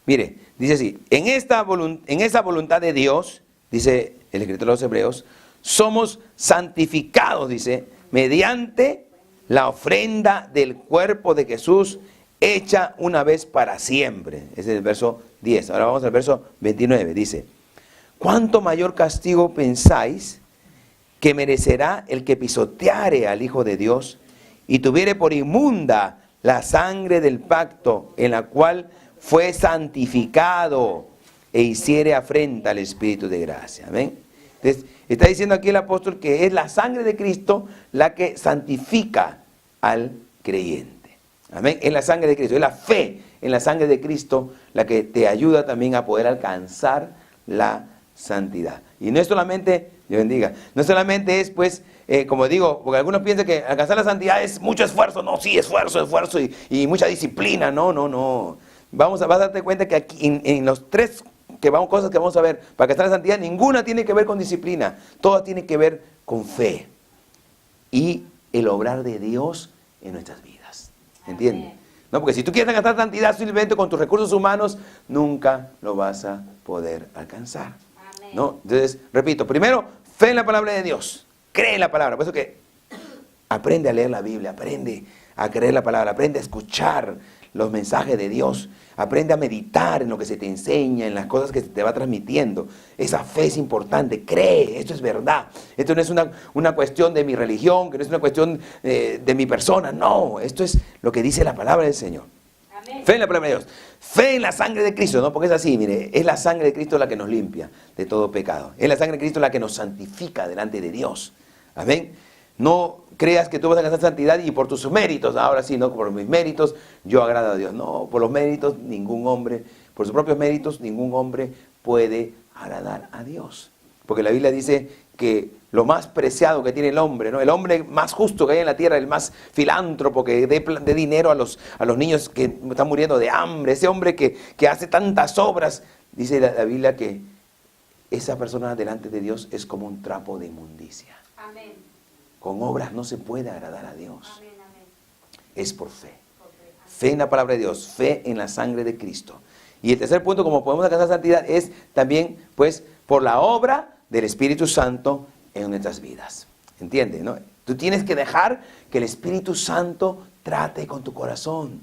Mire, dice así, en esa voluntad de Dios, dice el escritor de los Hebreos, somos santificados, dice, mediante la ofrenda del cuerpo de Jesús hecha una vez para siempre. Ese es el verso 10. Ahora vamos al verso 29. Dice, ¿cuánto mayor castigo pensáis que merecerá el que pisoteare al Hijo de Dios y tuviere por inmunda la sangre del pacto en la cual fue santificado e hiciere afrenta al Espíritu de gracia? Amén. Entonces, está diciendo aquí el apóstol que es la sangre de Cristo la que santifica al creyente. Amén. Es la sangre de Cristo, es la fe en la sangre de Cristo la que te ayuda también a poder alcanzar la santidad. Y no es solamente, Dios bendiga, no solamente es pues, como digo, porque algunos piensan que alcanzar la santidad es mucho esfuerzo. No, sí, esfuerzo y mucha disciplina. No. Vas a darte cuenta que aquí en los tres cosas que vamos a ver para alcanzar la santidad, ninguna tiene que ver con disciplina. Todas tienen que ver con fe y el obrar de Dios en nuestras vidas. ¿Entiendes? No, porque si tú quieres alcanzar santidad simplemente con tus recursos humanos, nunca lo vas a poder alcanzar. ¿No? Entonces, repito, primero, fe en la palabra de Dios. Cree en la palabra. Por eso que aprende a leer la Biblia, aprende a creer la palabra, aprende a escuchar los mensajes de Dios, aprende a meditar en lo que se te enseña, en las cosas que se te va transmitiendo. Esa fe es importante, cree, esto es verdad. Esto no es una cuestión de mi religión, que no es una cuestión de mi persona, no, esto es lo que dice la palabra del Señor. Amén. Fe en la palabra de Dios, fe en la sangre de Cristo, ¿no? Porque es así, mire, es la sangre de Cristo la que nos limpia de todo pecado, es la sangre de Cristo la que nos santifica delante de Dios. Amén. No creas que tú vas a alcanzar santidad y por tus méritos, ahora sí, no, por mis méritos yo agrado a Dios. No, por los méritos por sus propios méritos ningún hombre puede agradar a Dios. Porque la Biblia dice que lo más preciado que tiene el hombre, ¿no? El hombre más justo que hay en la tierra, el más filántropo que dé dinero a los niños que están muriendo de hambre, ese hombre que hace tantas obras, dice la Biblia que esa persona delante de Dios es como un trapo de inmundicia. Amén. Con obras no se puede agradar a Dios. Amén, amén. Es por fe. Fe en la palabra de Dios, fe en la sangre de Cristo. Y el tercer punto, como podemos alcanzar santidad, es también, pues, por la obra del Espíritu Santo en nuestras vidas. ¿Entiendes? ¿No? Tú tienes que dejar que el Espíritu Santo trate con tu corazón.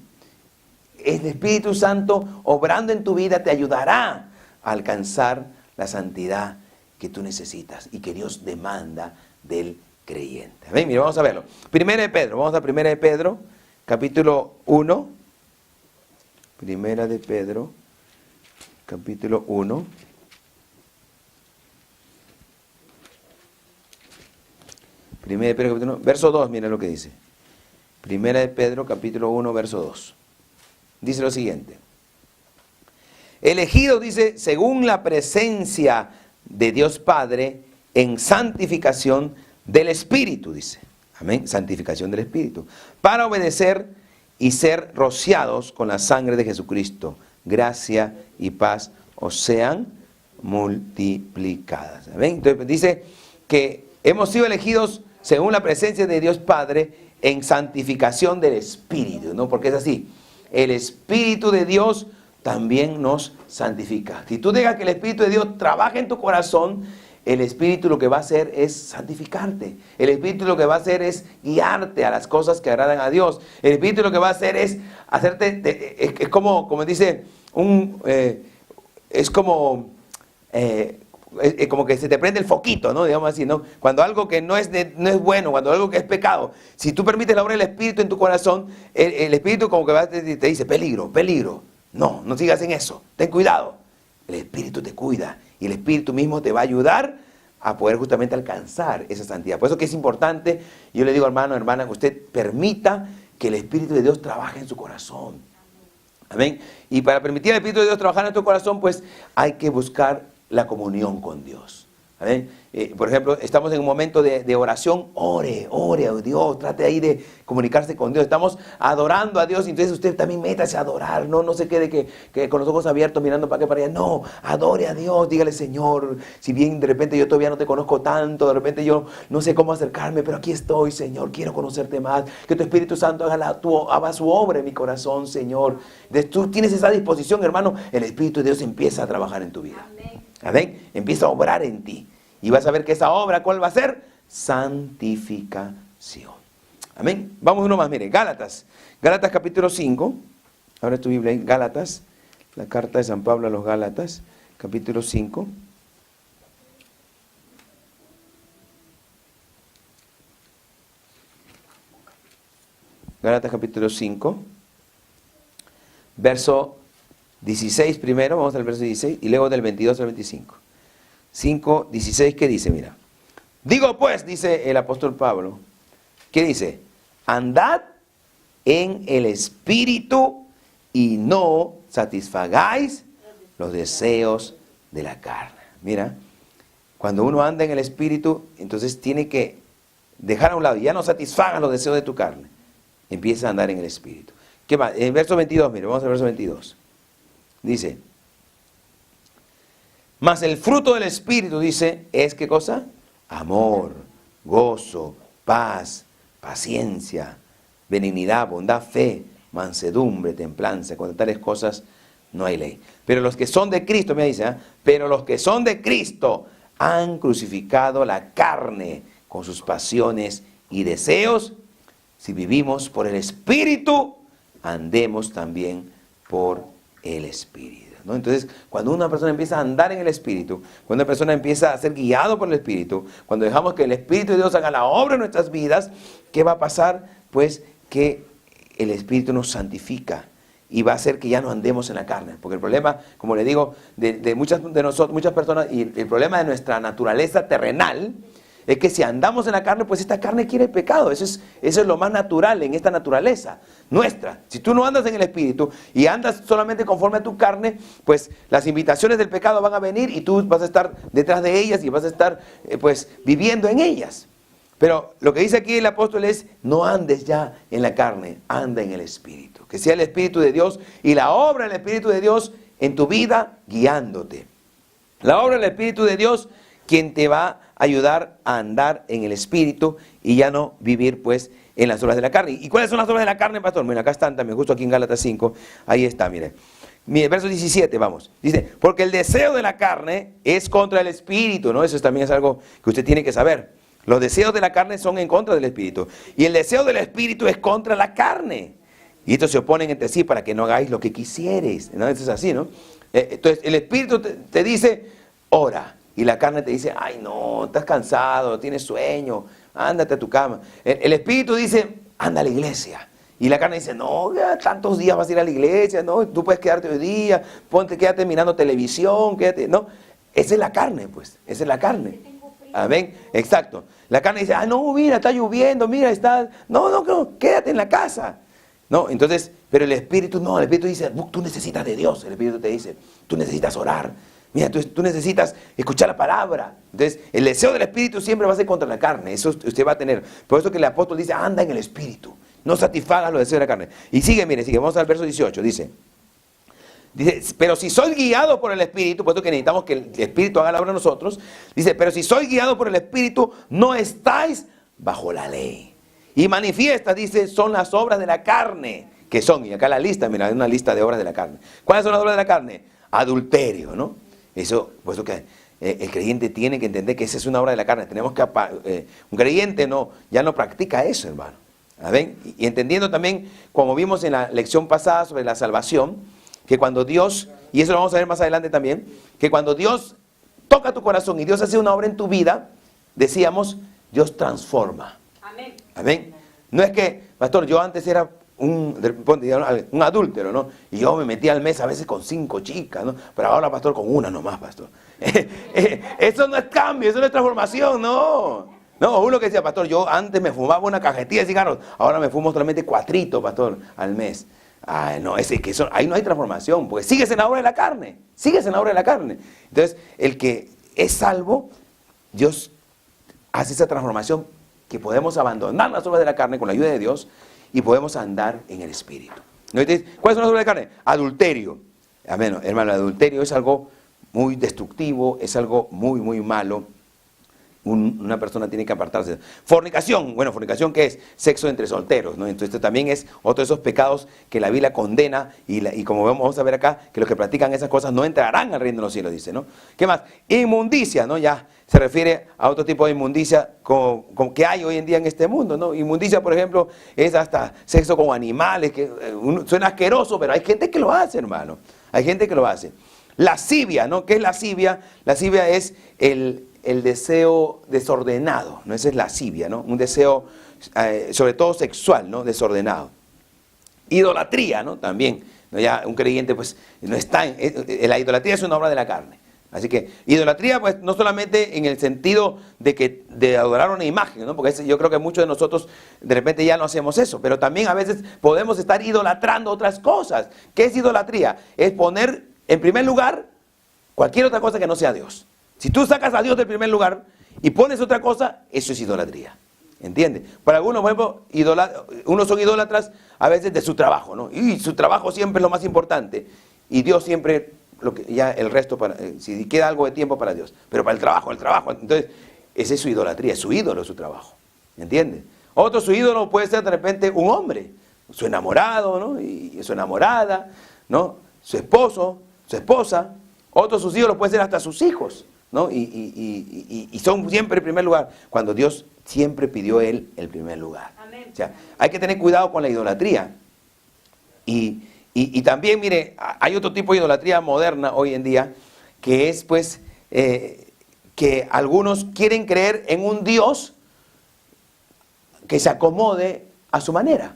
El Espíritu Santo, obrando en tu vida, te ayudará a alcanzar la santidad que tú necesitas y que Dios demanda del creyente. ¿Ven? Mira, vamos a verlo. Primera de Pedro, vamos a Primera de Pedro, capítulo 1. Primera de Pedro, capítulo 1. Primera de Pedro, capítulo 1, verso 2, mira lo que dice. Primera de Pedro, capítulo 1, verso 2. Dice lo siguiente. Elegido, dice, según la presencia de Dios Padre en santificación del Espíritu, dice. Amén, santificación del Espíritu. Para obedecer y ser rociados con la sangre de Jesucristo. Gracia y paz os sean multiplicadas. Amén. Entonces dice que hemos sido elegidos según la presencia de Dios Padre en santificación del Espíritu, ¿no? Porque es así. El Espíritu de Dios también nos santifica. Si tú dejas que el Espíritu de Dios trabaje en tu corazón, el Espíritu lo que va a hacer es santificarte. El Espíritu lo que va a hacer es guiarte a las cosas que agradan a Dios. El Espíritu lo que va a hacer es hacerte, es como dice, es como que se te prende el foquito, ¿no? Digamos así, ¿no? Cuando algo que no es bueno, cuando algo que es pecado, si tú permites la obra del Espíritu en tu corazón, el Espíritu como que te dice, peligro, peligro. No sigas en eso, ten cuidado. El Espíritu te cuida y el Espíritu mismo te va a ayudar a poder justamente alcanzar esa santidad. Por eso que es importante, yo le digo, hermano, hermana, que usted permita que el Espíritu de Dios trabaje en su corazón. Amén. Y para permitir al Espíritu de Dios trabajar en tu corazón, pues hay que buscar la comunión con Dios. ¿Amén? Por ejemplo, estamos en un momento de oración, ore a Dios, trate ahí de comunicarse con Dios. Estamos adorando a Dios, entonces usted también métase a adorar, no se quede que con los ojos abiertos mirando para acá para allá. No, adore a Dios, dígale, Señor, si bien de repente yo todavía no te conozco tanto, de repente yo no sé cómo acercarme, pero aquí estoy, Señor, quiero conocerte más, que tu Espíritu Santo haga su obra en mi corazón, Señor. Entonces tú tienes esa disposición, hermano, el Espíritu de Dios empieza a trabajar en tu vida. Amén. Empieza a obrar en ti. Y vas a ver que esa obra, ¿cuál va a ser? Santificación. Amén. Vamos uno más, mire, Gálatas. Gálatas capítulo 5. Ahora tu Biblia en Gálatas. La carta de San Pablo a los Gálatas. Capítulo 5. Gálatas capítulo 5. Verso 16 primero. Vamos al verso 16. Y luego del 22 al 25. 5:16, ¿qué dice? Mira. Digo pues, dice el apóstol Pablo, ¿qué dice? Andad en el Espíritu y no satisfagáis los deseos de la carne. Mira, cuando uno anda en el Espíritu, entonces tiene que dejar a un lado, ya no satisfagas los deseos de tu carne. Empieza a andar en el Espíritu. ¿Qué más? En verso 22, mire, vamos al verso 22. Dice, mas el fruto del Espíritu, dice, es ¿qué cosa? Amor, gozo, paz, paciencia, benignidad, bondad, fe, mansedumbre, templanza. Contra tales cosas no hay ley. Pero los que son de Cristo, me dice, pero los que son de Cristo han crucificado la carne con sus pasiones y deseos. Si vivimos por el Espíritu, andemos también por el Espíritu, ¿no? Entonces, cuando una persona empieza a andar en el Espíritu, cuando una persona empieza a ser guiado por el Espíritu, cuando dejamos que el Espíritu de Dios haga la obra en nuestras vidas, ¿qué va a pasar? Pues que el Espíritu nos santifica y va a hacer que ya no andemos en la carne. Porque el problema, como le digo, de muchas de nosotros, muchas personas, y el problema de nuestra naturaleza terrenal, es que si andamos en la carne, pues esta carne quiere el pecado. Eso es lo más natural en esta naturaleza nuestra. Si tú no andas en el Espíritu y andas solamente conforme a tu carne, pues las invitaciones del pecado van a venir y tú vas a estar detrás de ellas y vas a estar pues viviendo en ellas. Pero lo que dice aquí el apóstol es, no andes ya en la carne, anda en el Espíritu. Que sea el Espíritu de Dios y la obra del Espíritu de Dios en tu vida guiándote. La obra del Espíritu de Dios quien te va a ayudar a andar en el Espíritu y ya no vivir pues en las obras de la carne. ¿Y cuáles son las obras de la carne, pastor? Bueno, acá están también, justo aquí en Gálatas 5, ahí está, mire. Verso 17, vamos. Dice, porque el deseo de la carne es contra el Espíritu, ¿no? Eso también es algo que usted tiene que saber. Los deseos de la carne son en contra del Espíritu. Y el deseo del Espíritu es contra la carne. Y estos se oponen entre sí para que no hagáis lo que quisieres, ¿no? Eso es así, ¿no? Entonces, el Espíritu te dice, ora. Y la carne te dice, ay no, estás cansado, tienes sueño, ándate a tu cama. El Espíritu dice, anda a la iglesia. Y la carne dice, no, ya tantos días vas a ir a la iglesia, no, tú puedes quedarte hoy día, quédate mirando televisión, quédate, no. Esa es la carne, pues, esa es la carne. Amén, exacto. La carne dice, ah, no, mira, está lloviendo, mira, está, no, quédate en la casa. No, entonces, pero el Espíritu no, el Espíritu dice, tú necesitas de Dios. El Espíritu te dice, tú necesitas orar. Mira, tú necesitas escuchar la palabra. Entonces, el deseo del Espíritu siempre va a ser contra la carne. Eso usted va a tener. Por eso que el apóstol dice, anda en el Espíritu. No satisfagas los deseos de la carne. Y sigue, vamos al verso 18. Dice, pero si soy guiado por el Espíritu, puesto que necesitamos que el Espíritu haga la obra en nosotros. Dice, pero si soy guiado por el Espíritu, no estáis bajo la ley. Y manifiestas, dice, son las obras de la carne. Que son, y acá la lista, mira, hay una lista de obras de la carne. ¿Cuáles son las obras de la carne? Adulterio, ¿no? Eso, pues que el creyente tiene que entender que esa es una obra de la carne. Tenemos que un creyente ya no practica eso, hermano. ¿Ven? Y entendiendo también, como vimos en la lección pasada sobre la salvación, que cuando Dios, y eso lo vamos a ver más adelante también, que cuando Dios toca tu corazón y Dios hace una obra en tu vida, decíamos, Dios transforma. Amén. Amén. No es que, pastor, yo antes era un adúltero, ¿no? Y yo me metía al mes a veces con 5 chicas, ¿no? Pero ahora, pastor, con una nomás, pastor. Eso no es cambio, eso no es transformación, no. No, uno que decía, pastor, yo antes me fumaba una cajetilla de cigarros, ahora me fumo solamente 4, pastor, al mes. Ay, no, ahí no hay transformación, porque sigues en la obra de la carne, sigues en la obra de la carne. Entonces, el que es salvo, Dios hace esa transformación que podemos abandonar las obras de la carne con la ayuda de Dios y podemos andar en el Espíritu. ¿Cuáles son las obras de la carne? Adulterio. Amén, hermano, el adulterio es algo muy destructivo, es algo muy, muy malo. Una persona tiene que apartarse. Fornicación, bueno, fornicación, ¿qué es? Sexo entre solteros, ¿no? Entonces, esto también es otro de esos pecados que la Biblia condena y como vamos a ver acá, que los que practican esas cosas no entrarán al reino de los cielos, dice, ¿no? ¿Qué más? Inmundicia, ¿no? Ya se refiere a otro tipo de inmundicia que hay hoy en día en este mundo, ¿no? Inmundicia, por ejemplo, es hasta sexo con animales, que suena asqueroso, pero hay gente que lo hace, hermano. Hay gente que lo hace. Lascivia, ¿no? ¿Qué es lascivia? Lascivia es el deseo desordenado, ¿no? Esa es lascivia, ¿no? Un deseo, sobre todo sexual, ¿no? Desordenado. Idolatría, ¿no? También, ¿no? Ya un creyente, pues, no está la idolatría es una obra de la carne. Así que idolatría, pues, no solamente en el sentido de adorar una imagen, ¿no? Porque yo creo que muchos de nosotros de repente ya no hacemos eso, pero también a veces podemos estar idolatrando otras cosas. ¿Qué es idolatría? Es poner en primer lugar cualquier otra cosa que no sea Dios. Si tú sacas a Dios del primer lugar y pones otra cosa, eso es idolatría. ¿Entiendes? Para algunos, por ejemplo, unos son idólatras a veces de su trabajo, ¿no? Y su trabajo siempre es lo más importante. Y Dios siempre, ya el resto, si queda algo de tiempo para Dios. Pero para el trabajo. Entonces, esa es su idolatría, es su ídolo, su trabajo. ¿Entiendes? Otro, su ídolo puede ser de repente un hombre, su enamorado, ¿no? Y su enamorada, ¿no? Su esposo, su esposa. Otros, sus ídolos pueden ser hasta sus hijos, ¿no? Y son siempre en primer lugar, cuando Dios siempre pidió Él el primer lugar. Amén. O sea, hay que tener cuidado con la idolatría. Y también, mire, hay otro tipo de idolatría moderna hoy en día, que es pues, que algunos quieren creer en un Dios que se acomode a su manera.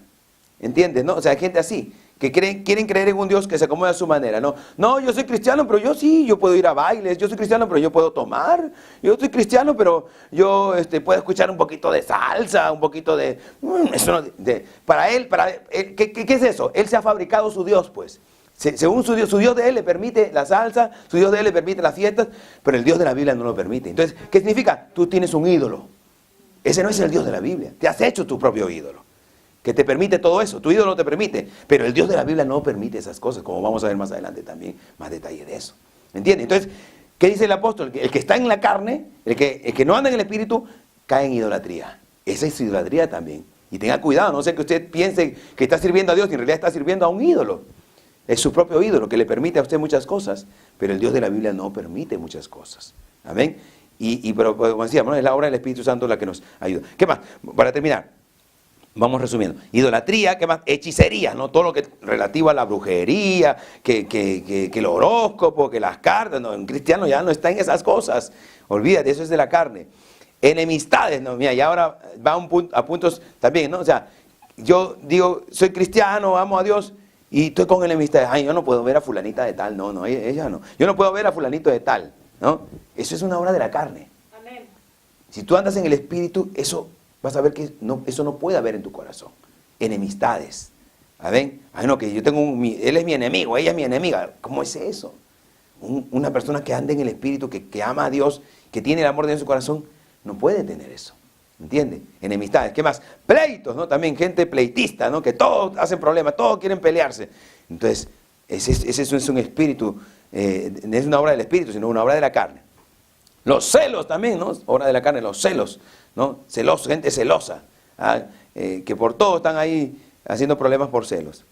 ¿Entiendes? ¿No? O sea, hay gente así, que quieren creer en un Dios que se acomode a su manera. No, yo soy cristiano, pero yo puedo ir a bailes. Yo soy cristiano, pero yo puedo tomar. Yo soy cristiano, pero yo puedo escuchar un poquito de salsa, un poquito de... para él, ¿qué es eso? Él se ha fabricado su Dios, pues. Según su Dios de él le permite la salsa, su Dios de él le permite las fiestas, pero el Dios de la Biblia no lo permite. Entonces, ¿qué significa? Tú tienes un ídolo. Ese no es el Dios de la Biblia. Te has hecho tu propio ídolo, que te permite todo eso. Tu ídolo te permite, pero el Dios de la Biblia no permite esas cosas, como vamos a ver más adelante también, más detalle de eso. ¿Entiendes? Entonces, ¿qué dice el apóstol? El que está en la carne, el que no anda en el espíritu, cae en idolatría. Esa es idolatría también. Y tenga cuidado, no sea que usted piense que está sirviendo a Dios y en realidad está sirviendo a un ídolo. Es su propio ídolo que le permite a usted muchas cosas, pero el Dios de la Biblia no permite muchas cosas. Amén. Pero como decíamos, ¿no? Es la obra del Espíritu Santo la que nos ayuda. ¿Qué más? Para terminar, vamos resumiendo. Idolatría, ¿qué más? Hechicería, ¿no? Todo lo que relativo a la brujería, que el horóscopo, que las cartas. No, un cristiano ya no está en esas cosas. Olvídate, eso es de la carne. Enemistades, ¿no? Mira, y ahora va a puntos también, ¿no? O sea, yo digo, soy cristiano, amo a Dios, y estoy con enemistades. Ay, yo no puedo ver a fulanita de tal. No, ella no. Yo no puedo ver a fulanito de tal, ¿no? Eso es una obra de la carne. Amén. Si tú andas en el Espíritu, eso vas a ver que eso no puede haber en tu corazón. Enemistades. ¿Amén? Ay, no, que yo tengo él es mi enemigo, ella es mi enemiga. ¿Cómo es eso? Una persona que anda en el Espíritu, que ama a Dios, que tiene el amor de Dios en su corazón, no puede tener eso. ¿Entiendes? Enemistades. ¿Qué más? Pleitos, ¿no? También gente pleitista, ¿no? Que todos hacen problemas, todos quieren pelearse. Entonces, ese es un espíritu, no es una obra del Espíritu, sino una obra de la carne. Los celos también, ¿no? Obra de la carne, los celos, ¿no? Celosos, gente celosa, ¿ah? Que por todo están ahí haciendo problemas por celos.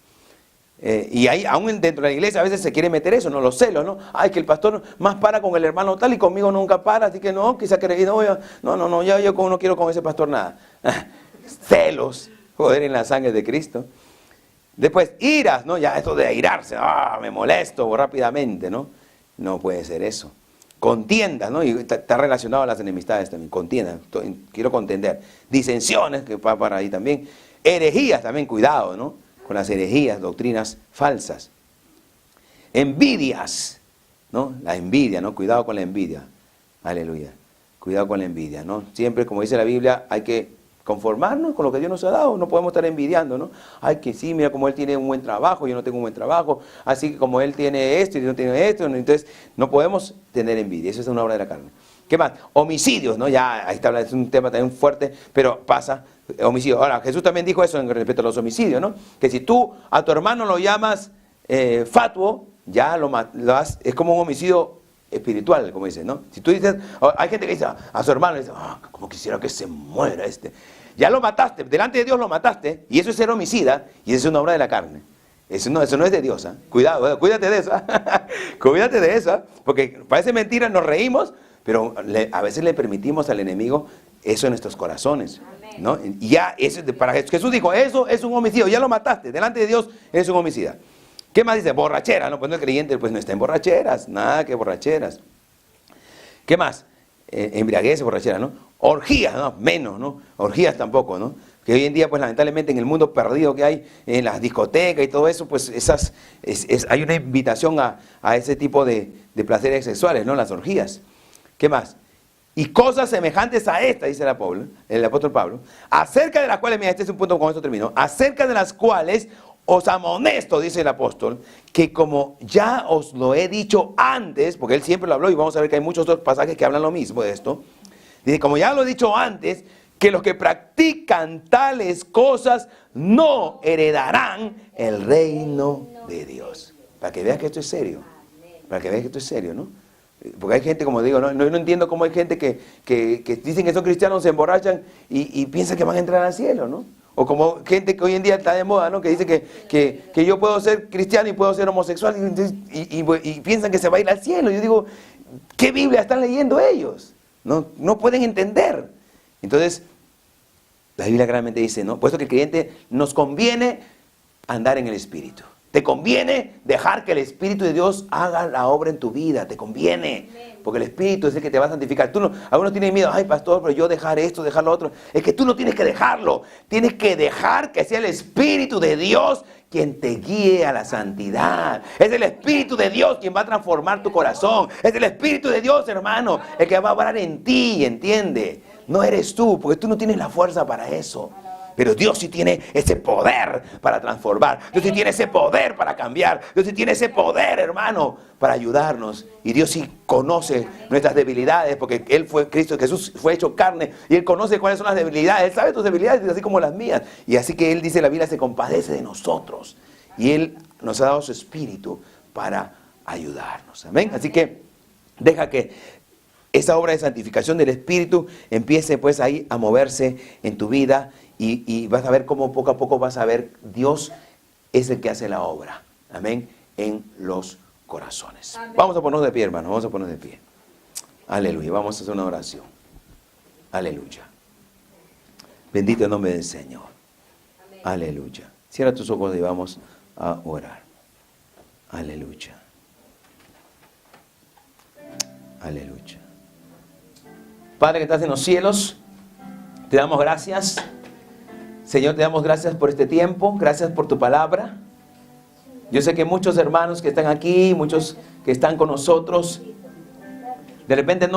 Y ahí, aún dentro de la iglesia, a veces se quiere meter eso, ¿no? Los celos, ¿no? Ay, que el pastor más para con el hermano tal y conmigo nunca para, así que no, quizá que no, yo no quiero con ese pastor nada. Celos, joder, en la sangre de Cristo. Después, iras, ¿no? Ya esto de airarse, me molesto rápidamente, ¿no? No puede ser eso. Contiendas, ¿no? Y está relacionado a las enemistades también, contiendas, quiero contender. Disensiones, que va para ahí también. Herejías también, cuidado, ¿no? Con las herejías, doctrinas falsas. Envidias, ¿no? La envidia, ¿no? Cuidado con la envidia. Aleluya. Cuidado con la envidia, ¿no? Siempre, como dice la Biblia, hay que conformarnos con lo que Dios nos ha dado. No podemos estar envidiando, ¿no? Ay, que sí, mira como él tiene un buen trabajo, yo no tengo un buen trabajo. Así que como él tiene esto y yo no tengo esto, entonces no podemos tener envidia. Eso es una obra de la carne. ¿Qué más? Homicidios, ¿no? Ya, ahí está, es un tema también fuerte, pero pasa. Homicidio. Ahora, Jesús también dijo eso en respecto a los homicidios, ¿no? Que si tú a tu hermano lo llamas fatuo, ya es como un homicidio espiritual, como dicen, ¿no? Si tú dices, hay gente que dice a su hermano, dice, como quisiera que se muera este. Ya lo mataste, delante de Dios lo mataste, y eso es ser homicida, y eso es una obra de la carne. Eso no es de Dios, ¿eh? Cuidado, cuídate de eso, cuídate de eso, porque parece mentira, nos reímos, pero a veces le permitimos al enemigo eso en nuestros corazones, ¿no? Y ya, para Jesús dijo, eso es un homicidio, ya lo mataste, delante de Dios es un homicida. ¿Qué más dice? Borrachera, ¿no? Pues no, el creyente pues no está en borracheras, nada que borracheras. ¿Qué más? embriaguez, borrachera, ¿no? Orgías, ¿no? Menos, ¿no? Orgías tampoco, ¿no? Que hoy en día, pues lamentablemente en el mundo perdido que hay, en las discotecas y todo eso, pues hay una invitación a ese tipo de placeres sexuales, ¿no? Las orgías. ¿Qué más? Y cosas semejantes a esta, dice el apóstol Pablo, acerca de las cuales, mira, este es un punto, con esto termino, acerca de las cuales os amonesto, dice el apóstol, que como ya os lo he dicho antes, porque él siempre lo habló y vamos a ver que hay muchos otros pasajes que hablan lo mismo de esto, dice, como ya lo he dicho antes, que los que practican tales cosas no heredarán el reino de Dios. Para que veas que esto es serio, para que veas que esto es serio, ¿no? Porque hay gente, como digo, no entiendo cómo hay gente que dicen que son cristianos, se emborrachan y piensan que van a entrar al cielo, ¿no? O como gente que hoy en día está de moda, ¿no? Que dice que yo puedo ser cristiano y puedo ser homosexual y piensan que se va a ir al cielo. Yo digo, ¿qué Biblia están leyendo ellos? No pueden entender. Entonces, la Biblia claramente dice, ¿no? Puesto que el creyente nos conviene andar en el Espíritu. Te conviene dejar que el Espíritu de Dios haga la obra en tu vida. Te conviene. Porque el Espíritu es el que te va a santificar. Algunos tienen miedo. Ay, pastor, pero yo dejar esto, dejar lo otro. Es que tú no tienes que dejarlo. Tienes que dejar que sea el Espíritu de Dios quien te guíe a la santidad. Es el Espíritu de Dios quien va a transformar tu corazón. Es el Espíritu de Dios, hermano, el que va a obrar en ti, ¿entiende? No eres tú, porque tú no tienes la fuerza para eso. Pero Dios sí tiene ese poder para transformar. Dios sí tiene ese poder para cambiar. Dios sí tiene ese poder, hermano, para ayudarnos. Y Dios sí conoce nuestras debilidades, porque Cristo Jesús fue hecho carne y Él conoce cuáles son las debilidades. Él sabe tus debilidades, así como las mías. Y así que Él dice, la Biblia se compadece de nosotros. Y Él nos ha dado su Espíritu para ayudarnos. Amén. Así que deja que esa obra de santificación del Espíritu empiece pues ahí a moverse en tu vida. Y vas a ver cómo poco a poco vas a ver Dios es el que hace la obra. Amén. En los corazones. Amén. Vamos a ponernos de pie, hermano. Vamos a ponernos de pie. Aleluya. Vamos a hacer una oración. Aleluya. Bendito el nombre del Señor. Amén. Aleluya. Cierra tus ojos y vamos a orar. Aleluya. Aleluya. Padre que estás en los cielos, te damos gracias. Señor, te damos gracias por este tiempo, gracias por tu palabra. Yo sé que muchos hermanos que están aquí, muchos que están con nosotros, de repente no